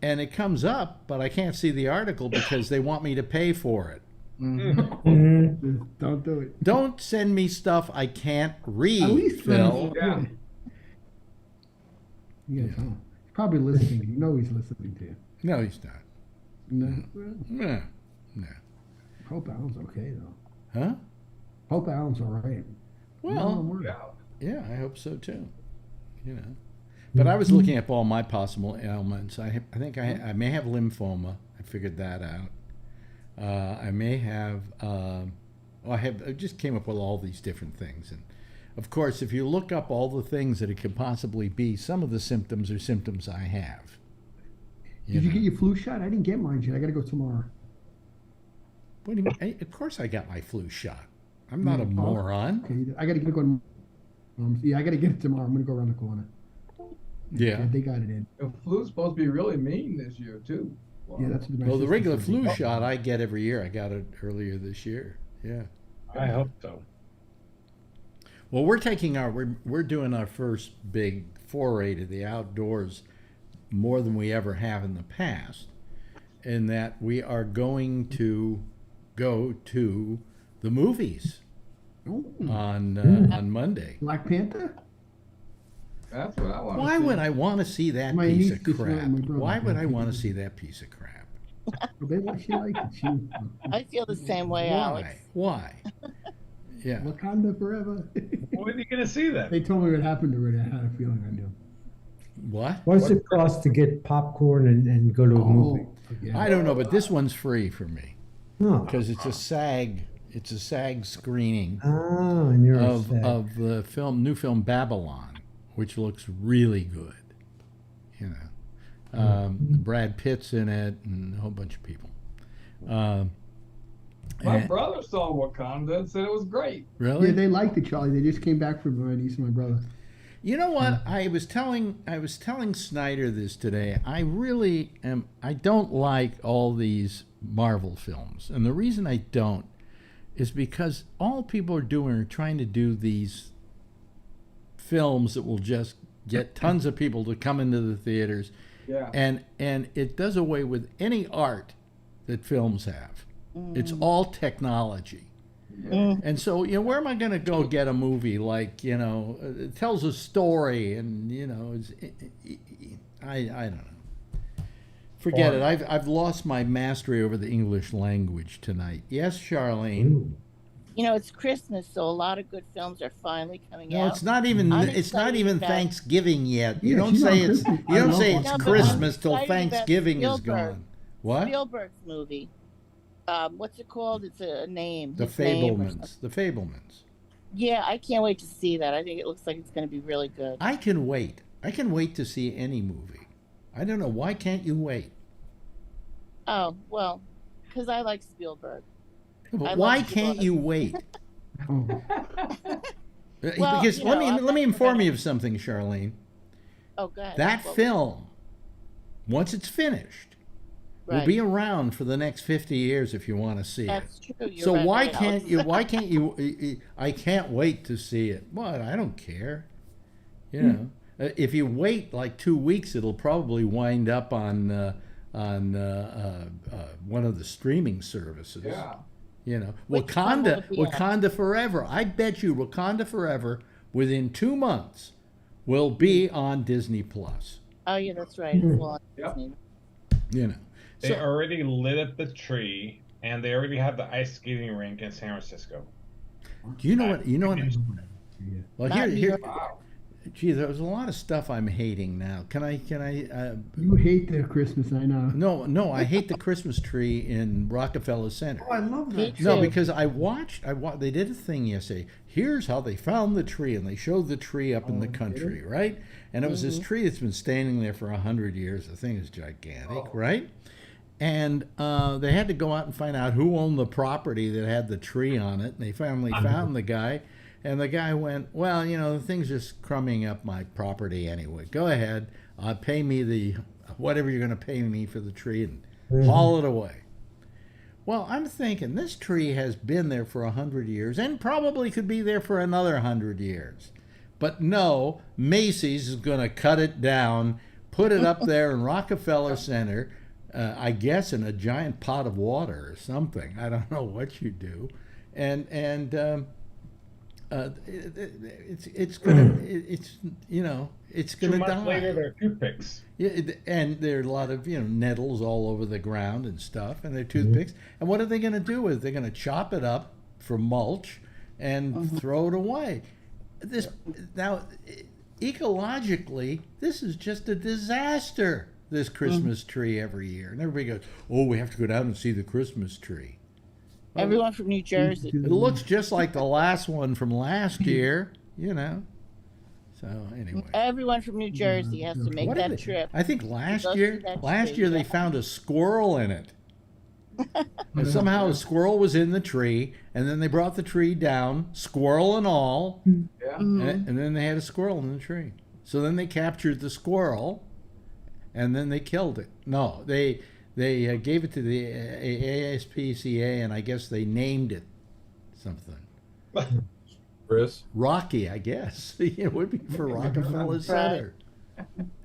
and it comes up, but I can't see the article because they want me to pay for it. Don't do it. Don't send me stuff I can't At read, least Phil. Yeah. Yeah, he's probably listening. You know he's listening to you. No, he's not. No. Well, No, no. hope Alan's okay though. Huh? Hope Alan's all right. Well, No, I'm worried. Yeah. yeah, I hope so too. You know, but I was looking up all my possible ailments. I think I may have lymphoma. I figured that out. I may have. I just came up with all these different things, and of course, if you look up all the things that it could possibly be, some of the symptoms are symptoms I have. Did you know. get your flu shot? I didn't get mine yet. I got to go tomorrow. What do you mean? Of course I got my flu shot. I'm not a Oh, moron. Okay, I got to go. Yeah, I got to get it tomorrow. I'm gonna go around the corner. Yeah. They got it in. The flu's supposed to be really mean this year too. Wow. Yeah, that's what my Well, the sister regular said. flu shot I get every year. I got it earlier this year. Yeah. I hope so. Well, we're doing our first big foray to the outdoors, more than we ever have in the past, in that we are going to go to the movies Oh, on Monday. Black Panther. That's what I want. Why would I want to see that My piece niece of just went crap? with my brother. Why would I want to see that piece of crap? She liked it. She, I feel the same way, Alex. Why? Yeah. Wakanda forever. When are you gonna see that? They told me what happened already. I had a feeling I knew. What? What's it cost to get popcorn and go to a movie? forget. I don't know, but this one's free for me No. because it's a SAG screening Oh, and you're of upset. the new film Babylon, which looks really good. You know, Brad Pitt's in it and a whole bunch of people. My And- brother saw Wakanda and said it was great. Really? Yeah, they liked it, Charlie. They just came back from my niece and my brother. You know what? I was telling Snyder this today. I don't like all these Marvel films. And the reason I don't is because all people are doing are trying to do these films that will just get tons of people to come into the theaters. Yeah. And it does away with any art that films have. It's all technology. And so, where am I going to go get a movie like, it tells a story and, I don't know. Forget it. I've lost my mastery over the English language tonight. Yes, Charlene. Ooh. It's Christmas, so a lot of good films are finally coming No, out. it's not even. I'm It's not excited even about- Thanksgiving yet. You Yeah, don't she's say on it's. Christmas. You I don't know. say No, it's but I'm Christmas till excited about Thanksgiving is Spielberg. gone. What? Spielberg's movie. What's it called? It's a name. The his name or Fablemans. The Fablemans. Yeah, I can't wait to see that. I think it looks like it's going to be really good. I can wait. I can wait to see any movie. I don't know. Why can't you wait? Oh, well, because I like Spielberg. But I why love can't Spielberg. you wait? Oh, Well, Because let I'm me not inform gonna- you of something, Charlene. Oh, God. That film, once it's finished, will Right. be around for the next 50 years if you want to see it. That's true. You're So right, why Alex. can't you? Why can't you? I can't wait to see it. What? I don't care. If you wait like 2 weeks, it'll probably wind up on one of the streaming services. Yeah. Which one will Wakanda, it be on? Wakanda Forever. I bet you Wakanda Forever within 2 months will be on Disney Plus. Oh, yeah, that's right. It's well on Yep. Disney. They So, already lit up the tree, and they already have the ice skating rink in San Francisco. do you know what? You know what? yeah. Well, Not New here, York. Wow. gee, there's a lot of stuff I'm hating now. Can I? You hate their Christmas, I know. No, I hate the Christmas tree in Rockefeller Center. Oh, I love Me that. too. No, because I watched. They did a thing yesterday. Here's how they found the tree, and they showed the tree up in the country, right? And it was this tree that's been standing there for 100 years. The thing is gigantic, right? And they had to go out and find out who owned the property that had the tree on it. And they finally found the guy, and the guy went, "Well, the thing's just crumbing up my property anyway. Go ahead, pay me whatever you're going to pay me for the tree, and haul it away." Well, I'm thinking this tree has been there for 100 years and probably could be there for another 100 years. But no, Macy's is going to cut it down, put it up there in Rockefeller Center, I guess in a giant pot of water or something. I don't know what you do. And it's gonna it's 2 gonna months die. later, they're toothpicks. Yeah, and there are a lot of nettles all over the ground and stuff, and they're toothpicks. And what are they going to do with it? They're going to chop it up for mulch and throw it away. This now, ecologically, this is just a disaster. This Christmas tree every year, and everybody goes, "Oh, we have to go down and see the Christmas tree." Everyone from New Jersey. It looks just like the last one from last year, So anyway, Everyone from New Jersey has to make what did that they- trip. I think Go last see year, that last tree, year they yeah. found a squirrel in it. And somehow a squirrel was in the tree, and then they brought the tree down, squirrel and all, Yeah. and then they had a squirrel in the tree. So then they captured the squirrel, and then they killed it. No, they gave it to the ASPCA, and I guess they named it something. Chris? Rocky, I guess. It would be for Rockefeller Center.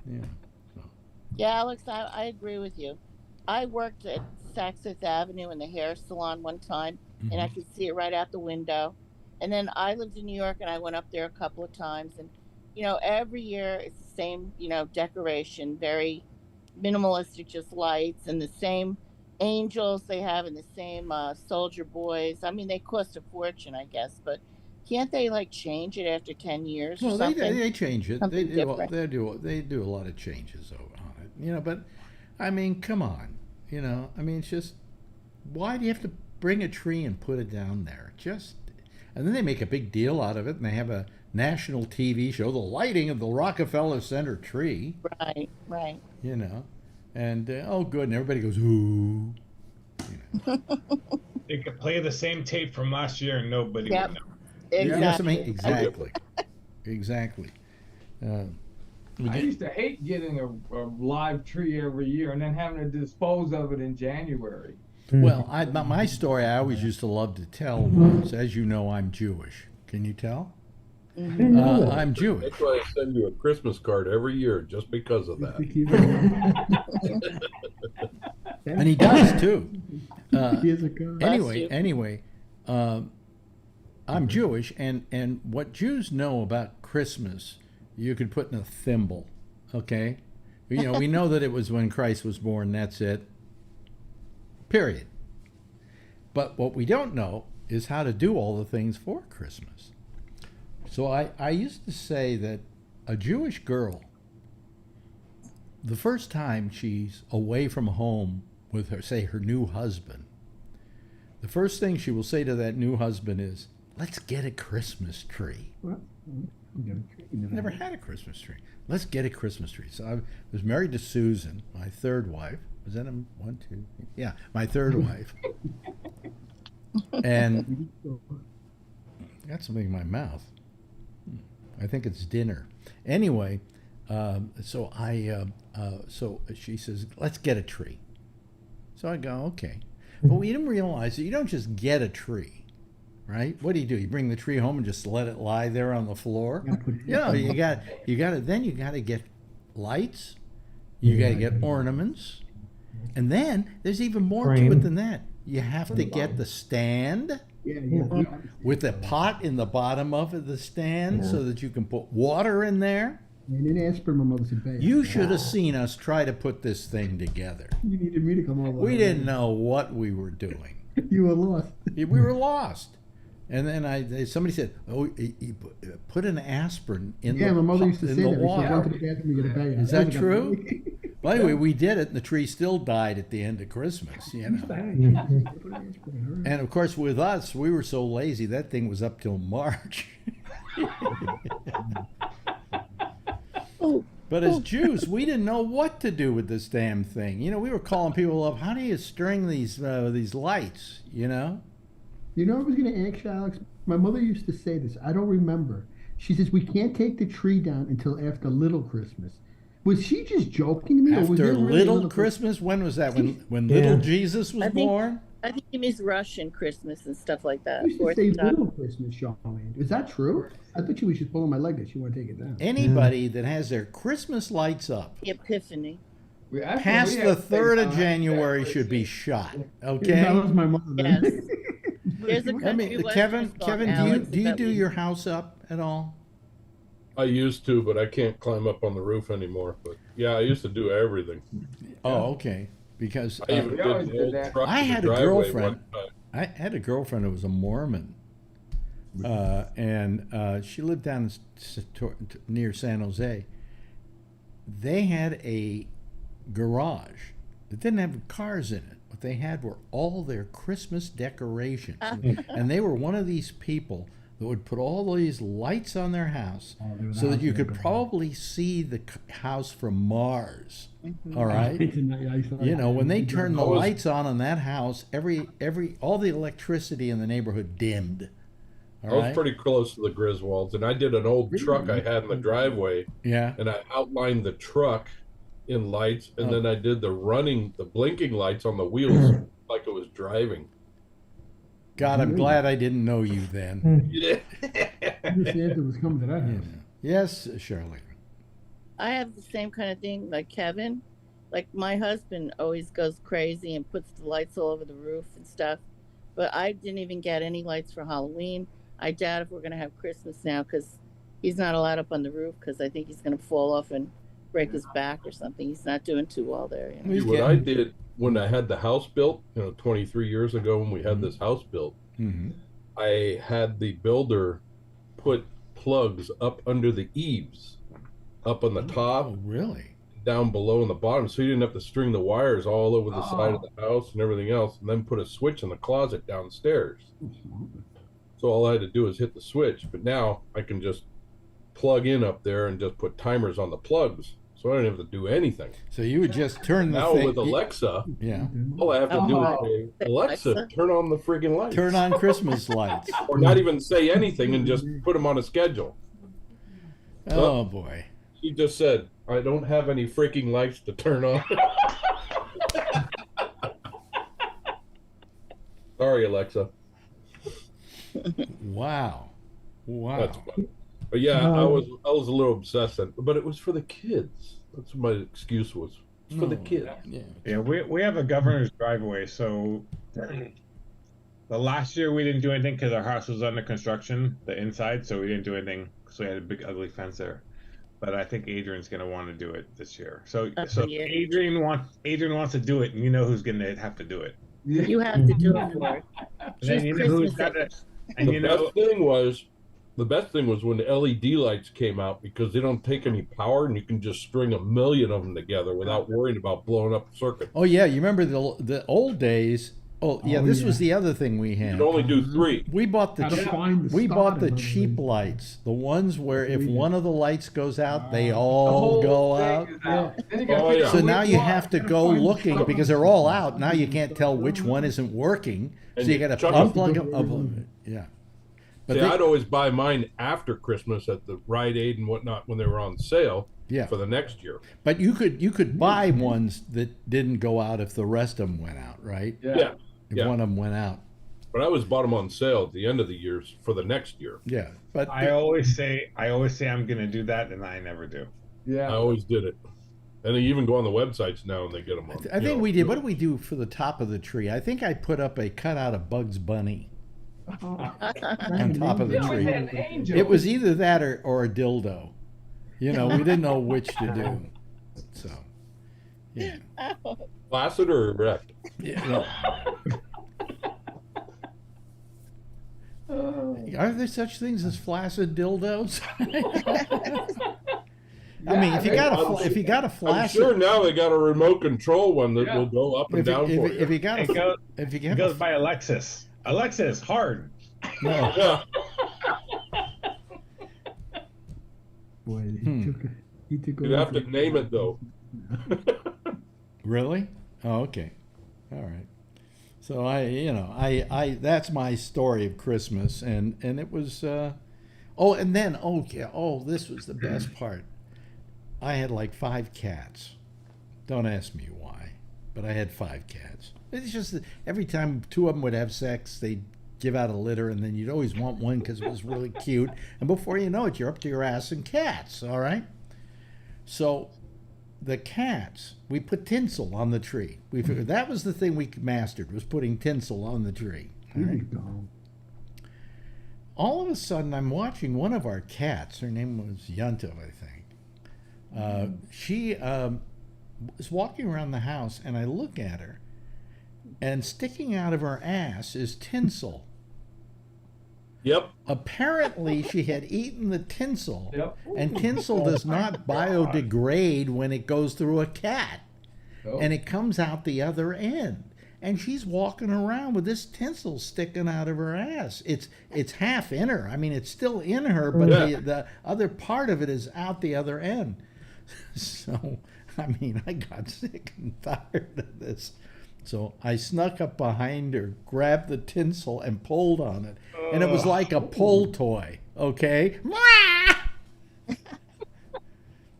Yeah. Yeah, Alex, I agree with you. I worked at Saks Fifth Avenue in the hair salon one time, and I could see it right out the window. And then I lived in New York, and I went up there a couple of times. And, every year it's the same, decoration, very minimalistic, just lights, and the same angels they have, and the same soldier boys. I mean, they cost a fortune, I guess, but can't they, change it after 10 years or Well, something? they change it. Something They different. do a lot of changes on it. But I mean, come on. I mean, it's just, why do you have to bring a tree and put it down there? And then they make a big deal out of it, and they have a national TV show, the lighting of the Rockefeller Center tree. Right. And oh, good, and everybody goes ooh. They could play the same tape from last year and nobody Yep. would know. Exactly. Exactly. I used to hate getting a live tree every year and then having to dispose of it in January. Well, my story I always used to love to tell was, as you know, I'm Jewish. Can you tell? I'm Jewish. That's why I send you a Christmas card every year, just because of that. And he does too. Here's a card. Anyway, I'm Jewish, and what Jews know about Christmas, you could put in a thimble, okay? We know that it was when Christ was born. That's it. Period. But what we don't know is how to do all the things for Christmas. So I used to say that a Jewish girl, the first time she's away from home with her new husband, the first thing she will say to that new husband is, let's get a Christmas tree. What? Never had a Christmas tree. Let's get a Christmas tree. So I was married to Susan, my third wife. Was that one, two? Yeah, my third wife. And I got something in my mouth. I think it's dinner. Anyway, so she says, let's get a tree. So I go, okay. But we didn't realize that you don't just get a tree, right? What do? You bring the tree home and just let it lie there on the floor? You got to get lights. You got to get ornaments. And then there's even more to it than that. You have to get the stand with a pot in the bottom of the stand so that you can put water in there. And then ask for my mother's in bed. You should have seen us try to put this thing together. You needed me to come over. We didn't know what we were doing. You were lost. We were lost. And then somebody said, "Oh, put an aspirin in my mother used to say the that. water." Go to the bathroom and get a bag. Is that true? Well, anyway, we did it, and the tree still died at the end of Christmas. And of course, with us, we were so lazy that thing was up till March. But as Jews, we didn't know what to do with this damn thing. We were calling people up. How do you string these lights? I was going to ask you, Alex. My mother used to say this. I don't remember. She says we can't take the tree down until after Little Christmas. Was she just joking to me? After or was there really Little Christmas? When was that? When little Jesus was born? I think he means Russian Christmas and stuff like that. She used to say Little Christmas, Charlene. Is that true? I thought she was just pulling my leg that she wanted to take it down. Anybody that has their Christmas lights up The Epiphany. past the 3rd of January should be shot. Okay? That was my mother. Yes. There's a I country mean, western song, Kevin, Alex, do you that do we- your house up at all? I used to, but I can't climb up on the roof anymore. But yeah, I used to do everything. Oh, okay. Because I even We did always the did old that. truck I to the had a driveway girlfriend. one time. I had a girlfriend who was a Mormon, and she lived down near San Jose. They had a garage that didn't have cars in it. What they had were all their Christmas decorations, and they were one of these people that would put all these lights on their house so that you could probably see the house from Mars. All right, you know, when they turned the lights on that house, all the electricity in the neighborhood dimmed. I was pretty close to the Griswolds, and I did an old truck I had in the driveway. Yeah, and I outlined the truck in lights, and then I did the blinking lights on the wheels like it was driving. God, I'm glad I didn't know you then. Yeah. Santa was coming to that house. Yes, Shirley. I have the same kind of thing like Kevin. Like my husband always goes crazy and puts the lights all over the roof and stuff. But I didn't even get any lights for Halloween. I doubt if we're going to have Christmas now because he's not allowed up on the roof because I think he's going to fall off and break his back or something. He's not doing too well there. You know? What I did when I had the house built, 23 years ago when we had this house built, I had the builder put plugs up under the eaves, up on the top. Oh, really? Down below in the bottom, so you didn't have to string the wires all over the side of the house and everything else, and then put a switch in the closet downstairs. So all I had to do is hit the switch, but now I can just plug in up there and just put timers on the plugs, so I don't have to do anything. So you would just turn the now thing. with Alexa, yeah, all I have to do is say, Alexa, turn on the friggin' lights. Turn on Christmas lights. Or not even say anything and just put them on a schedule. Oh, boy. She just said, I don't have any freaking lights to turn on. Sorry, Alexa. Wow. That's fun. But yeah, I was a little obsessed, but it was for the kids. That's what my excuse was. It's for the kids. Yeah, we have a governor's driveway, so the last year we didn't do anything because our house was under construction, the inside, so we didn't do anything. So we had a big ugly fence there. But I think Adrian's going to want to do it this year. So Adrian wants to do it, and you know who's going to have to do it. You have to do it for it. Then you know who's got it. And the best thing was when the LED lights came out, because they don't take any power and you can just string a million of them together without worrying about blowing up the circuit. Oh yeah, you remember the old days? This was the other thing we had. You can only do 3. We bought the cheap lights, the ones where if one of the lights goes out, they all go out. So now you have to go looking because they're all out. Now you can't tell which one isn't working, so you got to unplug them. Yeah. But I'd always buy mine after Christmas at the Rite Aid and whatnot when they were on sale. Yeah. For the next year. But you could buy ones that didn't go out if the rest of them went out, right? Yeah. If one of them went out. But I always bought them on sale at the end of the years for the next year. Yeah, but I always say I'm going to do that, and I never do. Yeah, I always did it, and they even go on the websites now and they get them on. I think we did. What did we do for the top of the tree? I think I put up a cutout of Bugs Bunny on top of the tree. It was either that or a dildo. We didn't know which to do. So, yeah. Flaccid or erect? Yeah. Are there such things as flaccid dildos? I mean, if you got a flaccid, I'm sure now they got a remote control one that will go up and down for you. If you got it goes by Alexis. Alexis, hard. No. Yeah. Boy, he took You have to name it though. Really? Oh, okay. All right. So I that's my story of Christmas, and it was this was the best part. I had like 5 cats. Don't ask me why, but I had 5 cats. It's just that every time 2 of them would have sex, they'd give out a litter, and then you'd always want one because it was really cute. And before you know it, you're up to your ass in cats. All right. So the cats, we put tinsel on the tree. We figured that was the thing we mastered, was putting tinsel on the tree. All right. All of a sudden, I'm watching one of our cats. Her name was Yunto, I think. She was walking around the house, and I look at her, and sticking out of her ass is tinsel. Yep. Apparently, she had eaten the tinsel, and tinsel does not biodegrade when it goes through a cat, and it comes out the other end. and she's walking around with this tinsel sticking out of her ass. It's half in her. I mean, it's still in her, but the other part of it is out the other end. So, I mean, I got sick and tired of this. So I snuck up behind her, grabbed the tinsel, and pulled on it. And it was like a pull toy, okay? It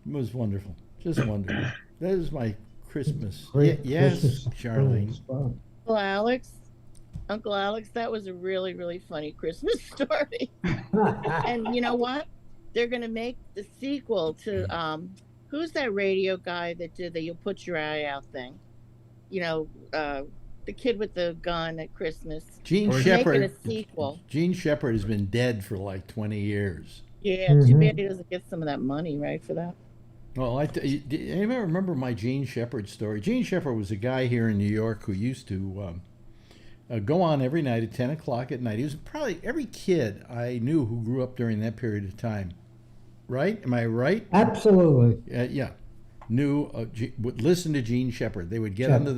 was wonderful. Just wonderful. That is my Christmas. Yes, Christmas Charlene. Uncle Alex, that was a really, really funny Christmas story. And you know what? They're going to make the sequel to, who's that radio guy that did the You'll Put Your Eye Out thing? You know, the kid with the gun at Christmas. Gene Shepard. Making a sequel. Gene Shepard has been dead for like 20 years. Yeah, too bad he doesn't get some of that money, right, for that. Well, anybody remember my Gene Shepard story? Gene Shepard was a guy here in New York who used to go on every night at 10 o'clock at night. He was probably every kid I knew who grew up during that period of time. Right? Am I right? Absolutely. Yeah. Would listen to Gene Shepard. They would get under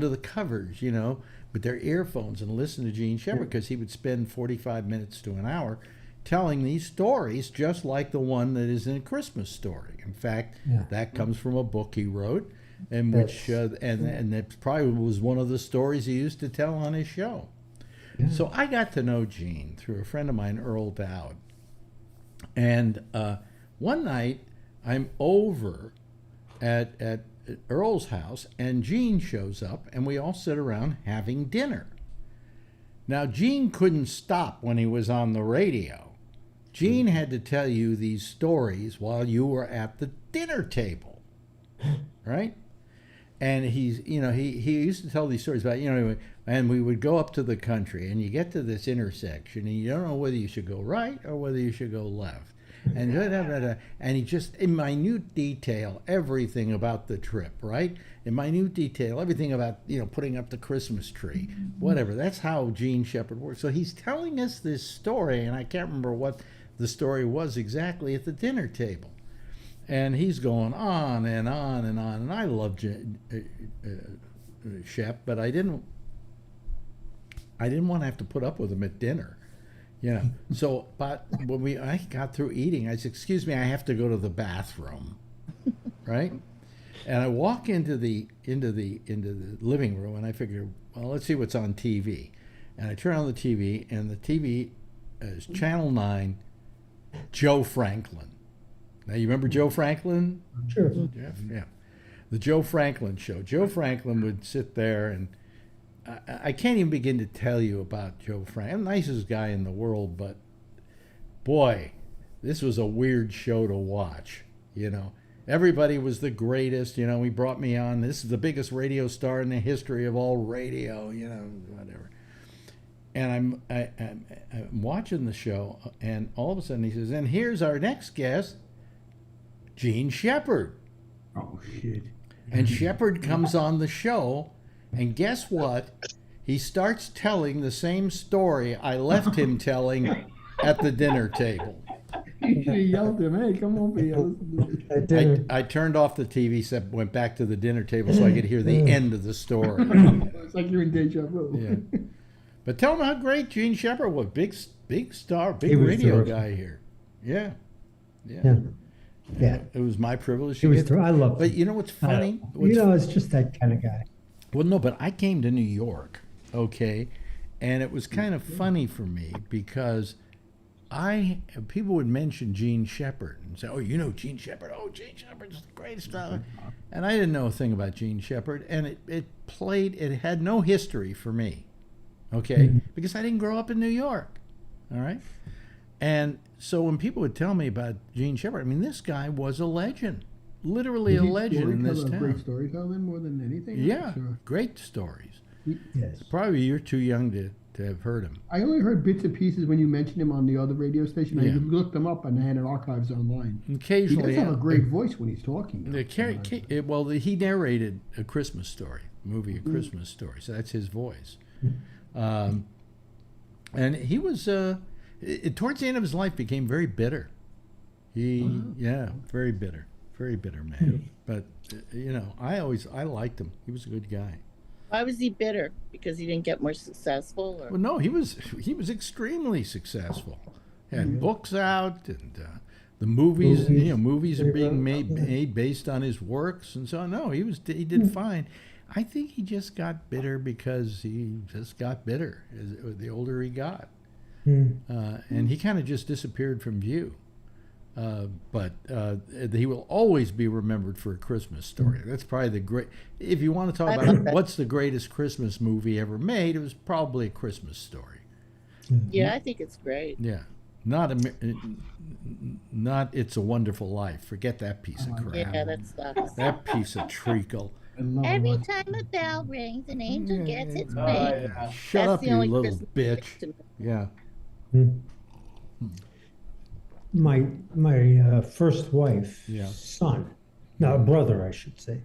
the covers, you know, with their earphones and listen to Gene Shepard because he would spend 45 minutes to an hour telling these stories just like the one that is in A Christmas Story. In fact, that comes from a book he wrote, in which and that probably was one of the stories he used to tell on his show. Yeah. So I got to know Gene through a friend of mine, Earl Dowd. And one night I'm over at Earl's house, and Gene shows up, and we all sit around having dinner. Now, Gene couldn't stop when he was on the radio. Gene had to tell you these stories while you were at the dinner table, right? And he used to tell these stories about, and we would go up to the country, and you get to this intersection, and you don't know whether you should go right or whether you should go left. And he just, in minute detail, everything about the trip, right? In minute detail, everything about, putting up the Christmas tree, whatever. That's how Gene Shepard works. So he's telling us this story, and I can't remember what the story was exactly at the dinner table. And he's going on and on and on. And I love Shep, but I didn't want to have to put up with him at dinner. So, but when I got through eating, I said, "Excuse me, I have to go to the bathroom," right? And I walk into the living room, and I figure, well, let's see what's on TV. And I turn on the TV, and the TV is Channel 9, Joe Franklin. Now, you remember Joe Franklin? Sure. Jeff? Yeah. The Joe Franklin show. Joe Franklin would sit there, and I can't even begin to tell you about Joe Franklin. Nicest guy in the world, but boy, this was a weird show to watch. Everybody was the greatest. He brought me on. This is the biggest radio star in the history of all radio. Whatever. And I'm watching the show, and all of a sudden he says, "And here's our next guest, Gene Shepard." Oh shit! And Shepard comes on the show. And guess what? He starts telling the same story I left him telling at the dinner table. You should have yelled at him, "Hey, come over here." I turned off the TV set, went back to the dinner table so I could hear the end of the story. It's like you're in deja vu. Yeah. But tell him how great Gene Shepard was. Big star, big radio guy here. Yeah. It was my privilege to get I love But you know what's funny? It's just that kind of guy. Well, no, but I came to New York, okay, and it was kind of funny for me because people would mention Gene Shepard and say, "Oh, Gene Shepard. Oh, Gene Shepard's the greatest stuff." And I didn't know a thing about Gene Shepard, and it had no history for me, okay, because I didn't grow up in New York, all right? And so when people would tell me about Gene Shepard, I mean, this guy was a legend. Literally a legend in this town. Great storytelling more than anything. Yeah, great stories. Yes. Probably you're too young to have heard him. I only heard bits and pieces when you mentioned him on the other radio station. I looked them up and they had archives online. Occasionally, he does have a great voice when he's talking. He narrated A Christmas Story, movie A Christmas Story, so that's his voice. And he was towards the end of his life became very bitter. Very bitter. Very bitter man. But I liked him. He was a good guy. Why was he bitter? Because he didn't get more successful? Or? Well, no, he was extremely successful. Had books out, and the movies, movies are being made based on his works and so on. No, he did fine. I think he just got bitter because he just got bitter the older he got, and he kind of just disappeared from view. But he will always be remembered for A Christmas Story. That's probably the great. If you want to talk about what's the greatest Christmas movie ever made, it was probably A Christmas Story. Yeah, I think it's great. Yeah, not It's a Wonderful Life. Forget that piece of crap. Yeah, that sucks. That piece of treacle. Every time a bell rings, an angel gets its way. Shut up, you little bitch. Yeah. My first wife, son, no, brother, I should say,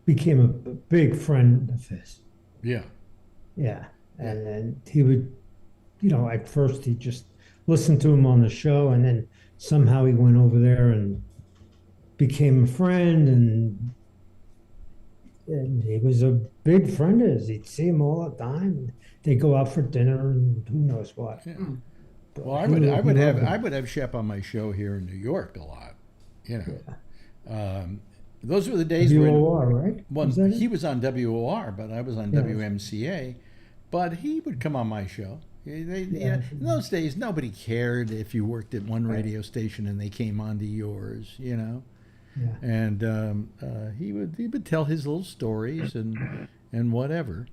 became a big friend of his. Yeah. Yeah. And then he would, at first he just listened to him on the show, and then somehow he went over there and became a friend, and he was a big friend of his. He'd see him all the time. They'd go out for dinner and who knows what. Yeah. Well, I would have Shep on my show here in New York a lot, Those were the days WOR, right? Well, he was on WOR, but I was on WMCA. But he would come on my show. In those days, nobody cared if you worked at one radio station and they came onto yours, Yeah. And he would tell his little stories and whatever,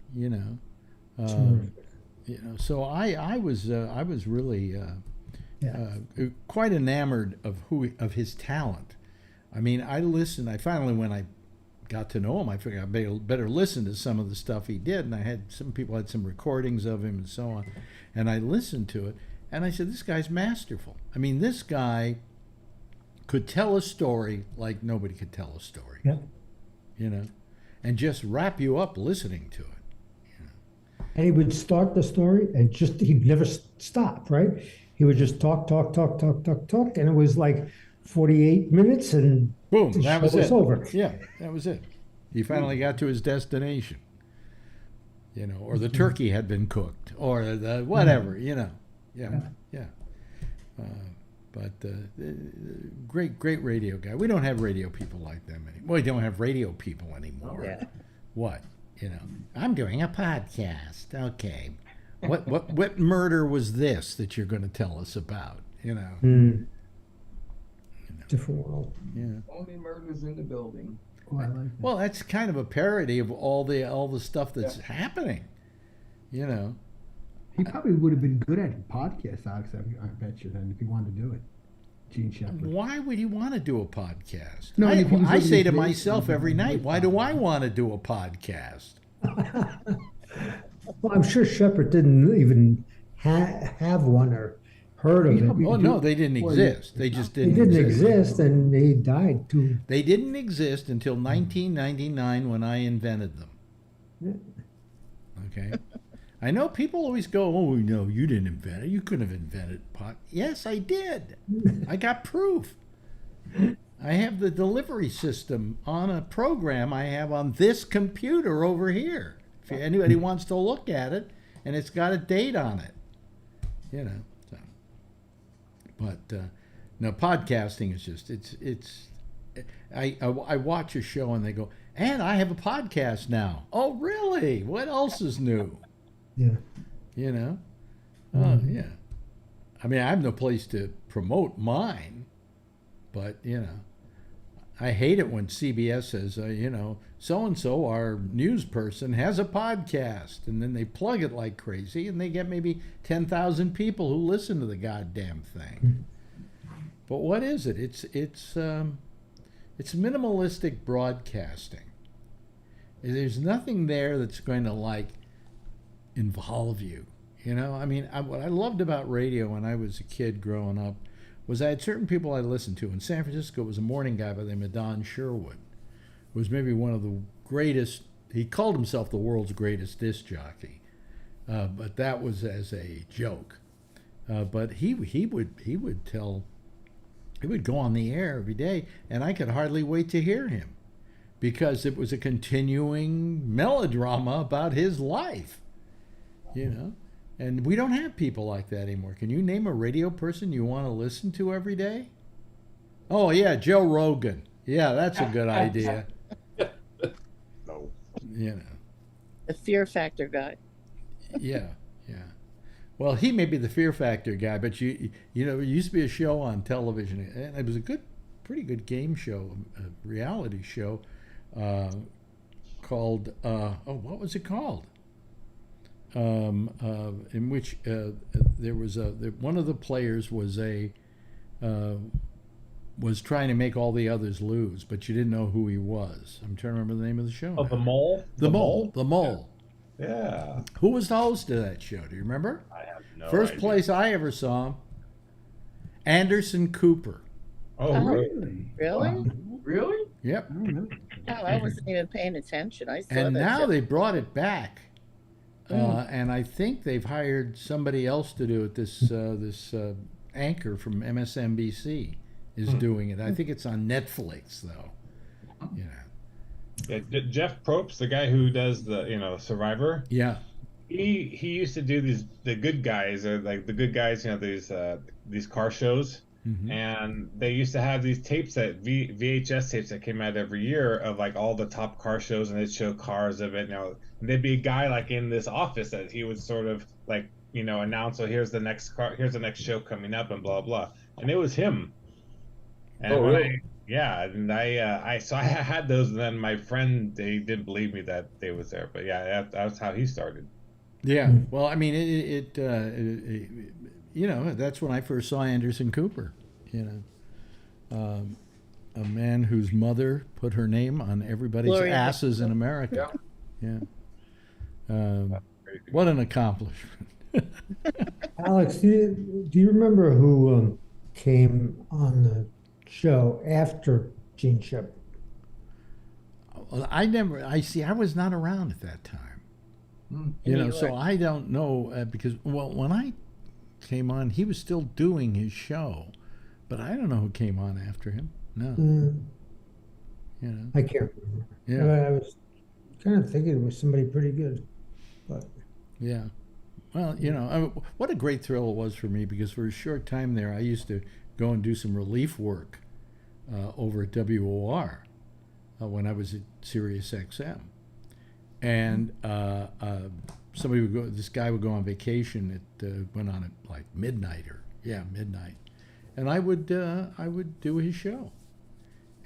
So I was really quite enamored of his talent. I mean, I finally, when I got to know him, I figured I better listen to some of the stuff he did, and some people had some recordings of him and so on, and I listened to it, and I said, this guy's masterful. I mean, this guy could tell a story like nobody could tell a story. And just wrap you up listening to it. And he would start the story and he'd never stop, right? He would just talk, and it was like 48 minutes and boom, that was it. Over. Yeah, that was it. He finally got to his destination. Or the turkey had been cooked, or the whatever, Yeah. But great radio guy. We don't have radio people like them anymore. We don't have radio people anymore. Yeah. What? I'm doing a podcast. Okay. What murder was this that you're going to tell us about? Different world. Yeah. Only murders in the building. Oh, I like that. Well, that's kind of a parody of all the stuff that's happening. He probably would have been good at podcasts, Alex, I bet you, then, if he wanted to do it. Gene Shepard. Why would he want to do a podcast? No, I say to myself every night, why do I want to do a podcast? Well, I'm sure Shepard didn't even have one or heard of it. Oh, no, they didn't exist. They just didn't exist. They didn't exist, and he died too. They didn't exist until 1999 when I invented them. Okay? I know people always go, oh, no, you didn't invent it. You couldn't have invented pot. Yes, I did. I got proof. I have the delivery system on a program I have on this computer over here. If anybody wants to look at it, and it's got a date on it. So. But no, podcasting is just, I watch a show and they go, and I have a podcast now. Oh, really? What else is new? Yeah. Oh, yeah. I mean, I have no place to promote mine, but, I hate it when CBS says, so-and-so, our news person, has a podcast, and then they plug it like crazy, and they get maybe 10,000 people who listen to the goddamn thing. But what is it? It's minimalistic broadcasting. There's nothing there that's going to, involve you. I mean, what I loved about radio when I was a kid growing up was I had certain people I listened to. In San Francisco was a morning guy by the name of Don Sherwood, who was maybe one of the greatest. He called himself the world's greatest disc jockey, but that was as a joke. But he would go on the air every day, and I could hardly wait to hear him. because it was a continuing melodrama about his life, And we don't have people like that anymore. Can you name a radio person you want to listen to every day? Oh, yeah, Joe Rogan. Yeah, that's a good idea. No. The Fear Factor guy. Yeah. Well, he may be the Fear Factor guy, but it used to be a show on television, and it was a pretty good game show, a reality show, called what was it called? In which there was one of the players was trying to make all the others lose, but you didn't know who he was. I'm trying to remember the name of the show. Oh, now. the mole. The mole. Yeah. Who was the host of that show? Do you remember? I have no First idea. place I ever saw him, Anderson Cooper. Oh, really? Really? Really? Yep. Oh, I wasn't even paying attention. I saw And that now show. they brought it back, and I think they've hired somebody else to do it. This anchor from MSNBC is doing it. I think it's on Netflix though. Yeah, Jeff Probst, the guy who does the Survivor. Yeah. He used to do the good guys, or like the good guys, these car shows. Mm-hmm. And they used to have these tapes VHS tapes that came out every year of like all the top car shows, and they'd show cars of it. And there'd be a guy like in this office that he would sort of like announce, "So here's the next car, here's the next show coming up," and blah blah. And it was him. And really? I had those, and then my friend, they didn't believe me that they was there, but yeah, that's how he started. Yeah. Well, I mean, that's when I first saw Anderson Cooper. A man whose mother put her name on everybody's Gloria. asses in America. Yeah. What an accomplishment. Alex, do you remember who came on the show after Gene Shepard? Well, I was not around at that time. So I don't know because when I came on, he was still doing his show, but I don't know who came on after him. No. I can't remember. Yeah. I was kind of thinking it was somebody pretty good, but yeah. Well, what a great thrill it was for me, because for a short time there, I used to go and do some relief work over at WOR when I was at Sirius XM. And this guy would go on vacation. It went on at like midnight. And I would do his show.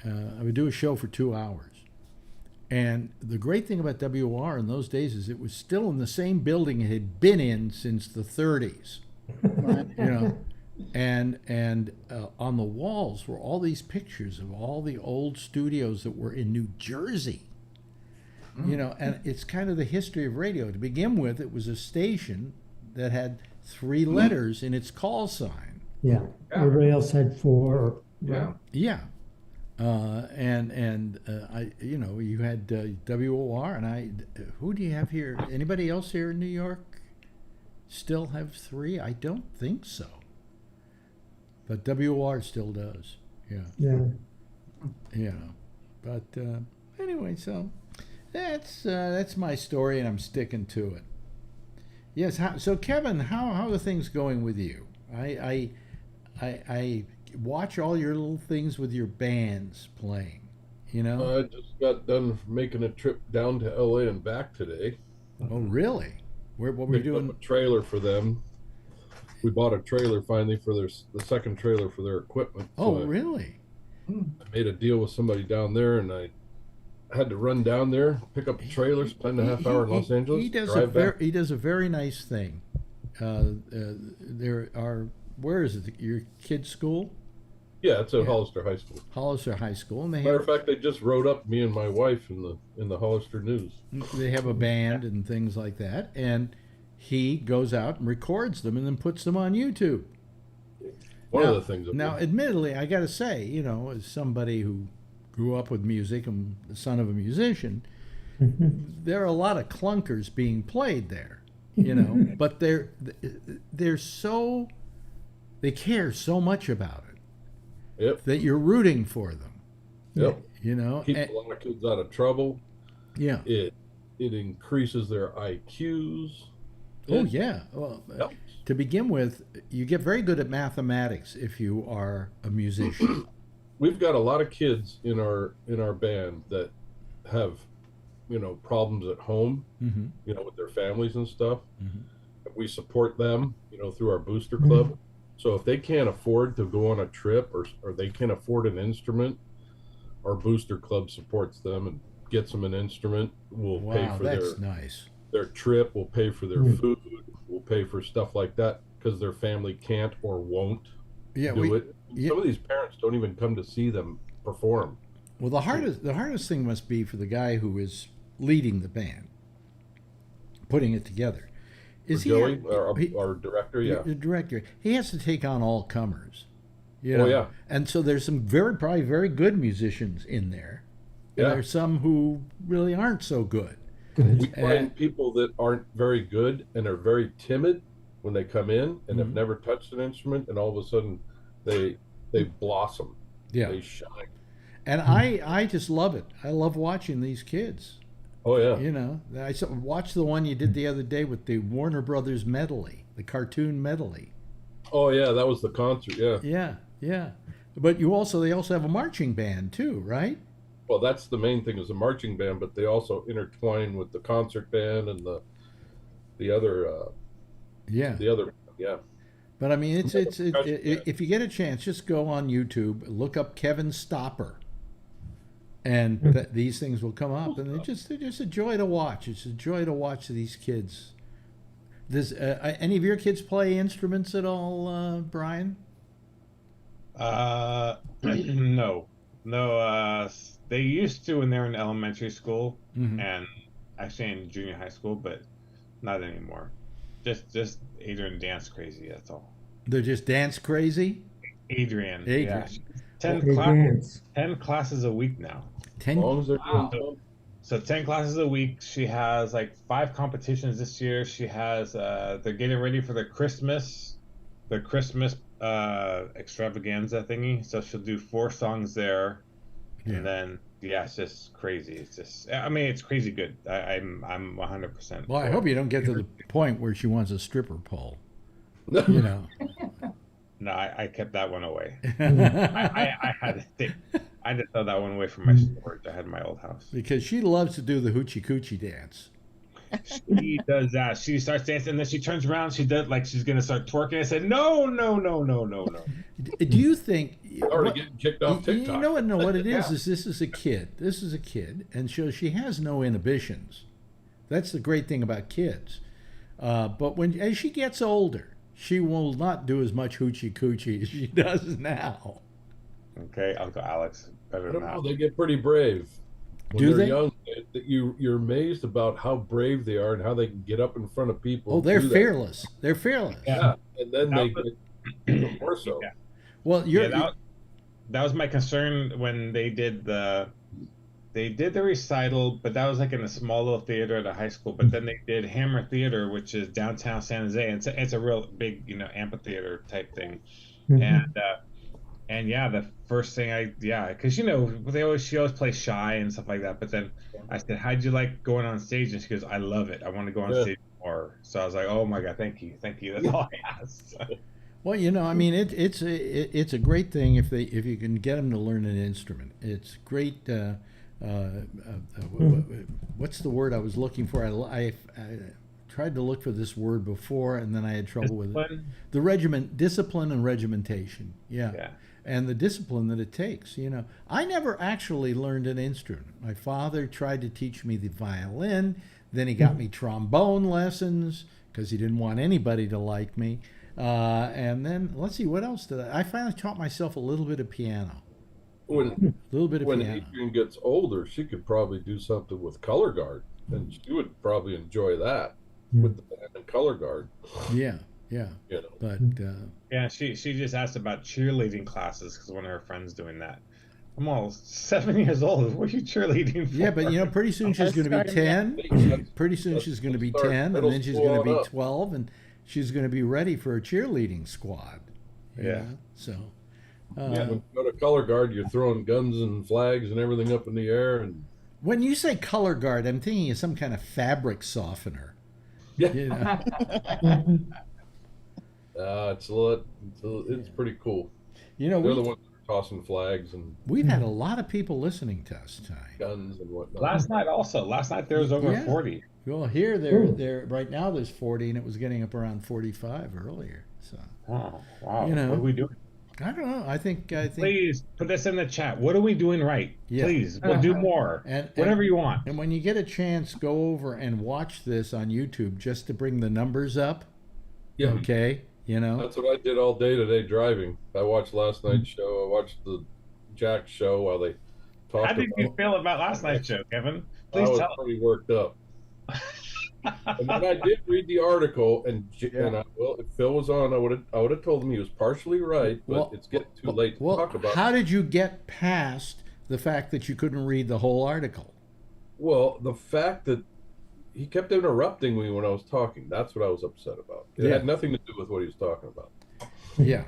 I would do a show for 2 hours. And the great thing about WOR in those days is it was still in the same building it had been in since the 30s. And on the walls were all these pictures of all the old studios that were in New Jersey. And it's kind of the history of radio. To begin with, it was a station that had 3 letters in its call sign. Yeah. Everybody else had 4. Yeah. Yeah. You had WOR, and who do you have here? Anybody else here in New York still have 3? I don't think so. But WOR still does. Yeah. But anyway, so that's my story, and I'm sticking to it. Yes. So Kevin, how are things going with you? I watch all your little things with your bands playing. I just got done making a trip down to LA and back today. Oh, really? What were you doing? Up a trailer for them. We bought a trailer finally for the second trailer for their equipment. Oh, really? I made a deal with somebody down there, and I had to run down there, pick up the trailer, spend a half hour in Los Angeles. He does a very nice thing. Where is it? Your kid's school? Yeah, it's at Hollister High School. Hollister High School, and Matter of fact, they just wrote up me and my wife in the Hollister News. They have a band and things like that, and he goes out and records them and then puts them on YouTube. One of the things. Now, admittedly, I got to say, as somebody who grew up with music and the son of a musician, there are a lot of clunkers being played there, but they care so much about it. Yep. That you're rooting for them. Yep. You know, Keeps a lot of kids out of trouble. yeah. It increases their IQs. Oh yeah. Well, to begin with, you get very good at mathematics if you are a musician. We've got a lot of kids in our band that have, problems at home, with their families and stuff. We support them, through our booster club. So if they can't afford to go on a trip or they can't afford an instrument, our booster club supports them and gets them an instrument. We'll pay for their trip. We'll pay for their food. We'll pay for stuff like that because their family can't or won't do it. Some of these parents don't even come to see them perform. Well, the hardest thing must be for the guy who is leading the band, putting it together. Is Joey, our director? Yeah, the director. He has to take on all comers. And so there's some probably very good musicians in there. And there's some who really aren't so good. We find people that aren't very good and are very timid when they come in and have never touched an instrument, and all of a sudden they blossom. Yeah, they shine. And I just love it. I love watching these kids. Oh yeah. I watched the one you did the other day with the Warner Brothers medley, the cartoon medley. Oh yeah, that was the concert. Yeah. Yeah. But they also have a marching band too, right? Well, that's the main thing is the marching band, but they also intertwine with the concert band and the other. But I mean, it's if you get a chance, just go on YouTube, look up Kevin Stopper, and these things will come up, and they're just a joy to watch. It's a joy to watch these kids. Does any of your kids play instruments at all, Brian? No. They used to when they were in elementary school and actually in junior high school, but not anymore. Just Adrian dance crazy. That's all. They're just dance crazy. Adrian. Yeah. 10 classes a week now. 10. Wow. So 10 classes a week. She has like 5 competitions this year. She has. They're getting ready for the Christmas extravaganza thingy. So she'll do 4 songs there. And then it's just crazy. It's just it's crazy good. I'm 100%. Well, I hope you don't get to the point where she wants a stripper pole. No, I kept that one away. I had to throw that one away from my storage I had in my old house. Because she loves to do the hoochie coochie dance. She does that. She starts dancing, and then she turns around. She does like she's gonna start twerking. I said, no. Do you think already getting kicked off TikTok? You know what it is? Is this is a kid. This is a kid, and so she has no inhibitions. That's the great thing about kids. But as she gets older, she will not do as much hoochie coochie as she does now. Okay, Uncle Alex. Better than that. They get pretty brave. When they're young, you're amazed about how brave they are and how they can get up in front of people. Oh, they're fearless. They're fearless. Yeah, and then they get even more so. Yeah. Well, that was my concern when they did the recital, but that was like in a small little theater at a high school. But then they did Hammer Theater, which is downtown San Jose, and it's a real big amphitheater type thing, And the first thing because she always plays shy and stuff like that. But then I said, "How'd you like going on stage?" And she goes, "I love it. I want to go on stage more." So I was like, "Oh my god, thank you." That's all I asked. Well, it's a great thing if you can get them to learn an instrument. It's great. What's the word I was looking for? I tried to look for this word before, and then I had trouble with it. Discipline and regimentation. Yeah. And the discipline that it takes. I never actually learned an instrument. My father tried to teach me the violin. Then he got me trombone lessons because he didn't want anybody to like me. And then, let's see, what else did I finally taught myself a little bit of piano. When Adrian gets older, she could probably do something with color guard, and she would probably enjoy that with the band and color guard. Yeah. But she just asked about cheerleading classes because one of her friends doing that. I'm all 7 years old. What are you cheerleading for? Yeah, but pretty soon she's going to be 10. Pretty soon she's going to be 10, and then she's going to be 12, and she's going to be ready for a cheerleading squad. Yeah. So, When you go to color guard, you're throwing guns and flags and everything up in the air, and When you say color guard, I'm thinking of some kind of fabric softener. yeah, You know? it's pretty cool. You know, They're the ones that are tossing flags and we've had a lot of people listening to us tonight. guns and whatnot. Last night there was over Yeah. 40. Well, here there right now there's 40, and it was getting up around 45 earlier. So Oh, wow. You know. What are we doing? I don't know. I think Please put this in the chat. What are we doing right? Yeah. Please, we'll do more. Whatever you want. And when you get a chance, go over and watch this on YouTube just to bring the numbers up. Yeah. Okay. You know. That's what I did all day today driving. I watched last night's show. I watched the Jack show while they talked. How did you feel about last night's show, Kevin? I Please was tell us. pretty worked up. And then I did read the article, and well, if Phil was on, I would have told him he was partially right, but it's getting too late to talk about. How did you get past the fact that you couldn't read the whole article? Well, the fact that he kept interrupting me when I was talking, that's what I was upset about. It had nothing to do with what he was talking about. Yeah.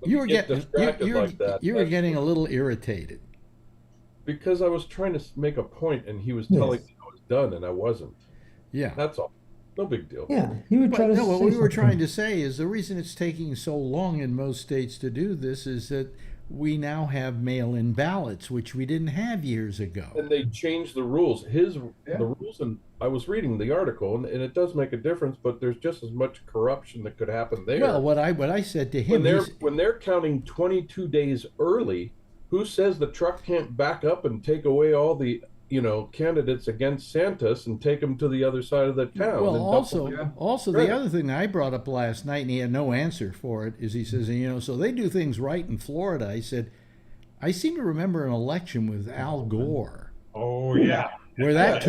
You were getting a little irritated. Because I was trying to make a point, and he was telling me I was done, and I wasn't. Yeah. That's all. No big deal. Yeah, he would try to. No, what say we were something. trying to say is the reason it's taking so long in most states to do this is that we now have mail-in ballots, which we didn't have years ago. And they changed the rules. The rules, and I was reading the article, and it does make a difference, but there's just as much corruption that could happen there. Well, what I said to him when they're counting 22 days early, who says the truck can't back up and take away all the candidates against Santos and take them to the other side of the town? Well, also Right. the other thing I brought up last night, and he had no answer for it, is he says, so they do things right in Florida. I said, I seem to remember an election with Al Gore. Oh yeah. Where that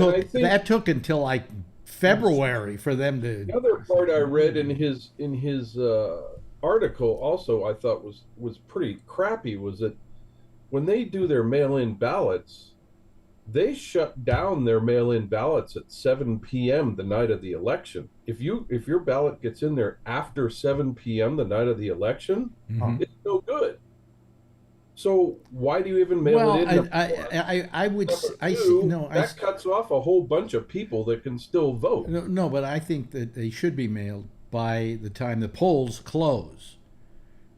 took until like February for them to. The other part I read in his article also I thought was pretty crappy was that when they do their mail-in ballots, they shut down their mail-in ballots at 7 p.m. the night of the election. If your ballot gets in there after 7 p.m. the night of the election, it's no good. So why do you even mail it in? That cuts off a whole bunch of people that can still vote. No, but I think that they should be mailed by the time the polls close.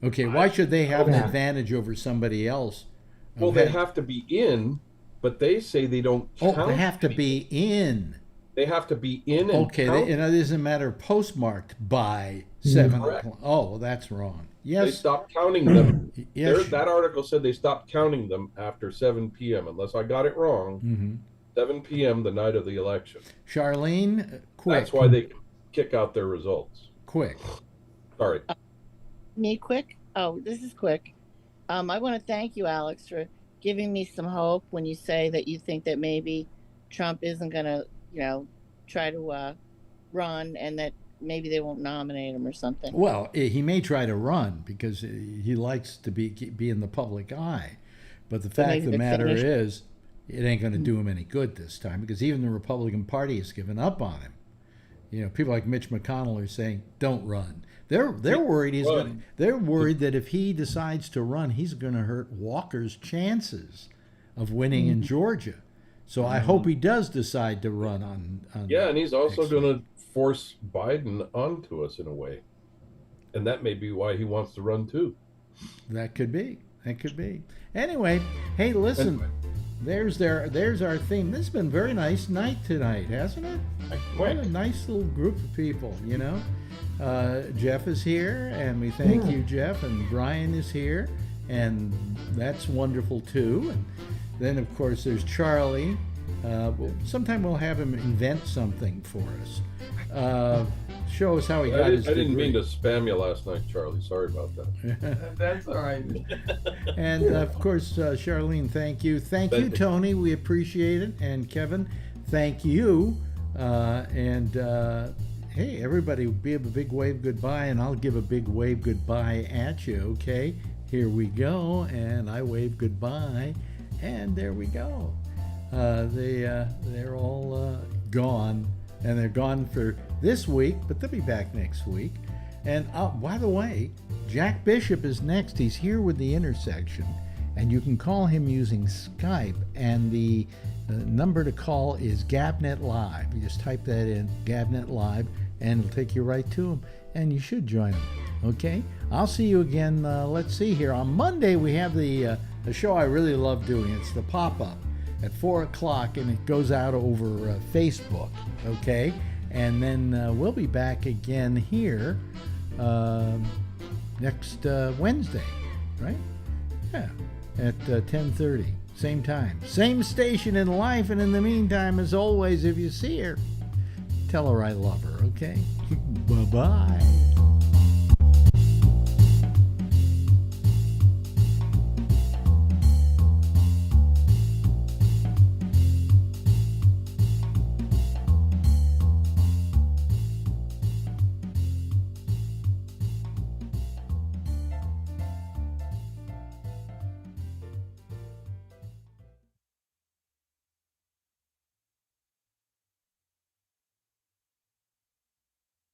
Okay, why should they have an advantage over somebody else? Well, they have to be in, but they say they don't count. Oh, they have to be in. They have to be in and okay, count. And it doesn't matter postmarked by 7 o'clock. Oh, well, that's wrong. Yes. They stopped counting them. Yes. That article said they stopped counting them after 7 p.m., unless I got it wrong. 7 p.m. the night of the election. Charlene, quick. That's why they can kick out their results. Quick. Sorry. Me quick? Oh, this is quick. I want to thank you, Alex, for giving me some hope when you say that you think that maybe Trump isn't going to, try to run and that maybe they won't nominate him or something. Well, he may try to run because he likes to be in the public eye. But the fact of the matter is, it ain't going to do him any good this time because even the Republican Party has given up on him. People like Mitch McConnell are saying, "Don't run." They're worried they're worried that if he decides to run, he's going to hurt Walker's chances of winning in Georgia. So I hope he does decide to run on and he's also going to force Biden onto us in a way. And that may be why he wants to run too. That could be. Anyway, hey, listen. There's our theme. This has been a very nice night tonight, hasn't it? What a nice little group of people, Jeff is here, and we thank you, Jeff, and Brian is here, and that's wonderful too. And then, of course, there's Charlie. Sometime we'll have him invent something for us. Show us how he got his degree. I didn't mean to spam you last night, Charlie. Sorry about that. That's all right. And, of course, Charlene, thank you. Thank you, Tony. We appreciate it. And Kevin, thank you. Hey, everybody, give a big wave goodbye, and I'll give a big wave goodbye at you, okay? Here we go, and I wave goodbye, and there we go. They're all gone, and they're gone for this week, but they'll be back next week. And by the way, Jack Bishop is next. He's here with The Intersection, and you can call him using Skype, and the number to call is GabNet Live. You just type that in, GabNet Live, and it'll take you right to him, and you should join him. Okay? I'll see you again, let's see here. On Monday, we have the show I really love doing. It's the pop-up at 4 o'clock, and it goes out over Facebook. Okay? And then we'll be back again here next Wednesday, right? Yeah, at 10:30, same time, same station in life. And in the meantime, as always, if you see her, tell her I love her, okay? Bye-bye.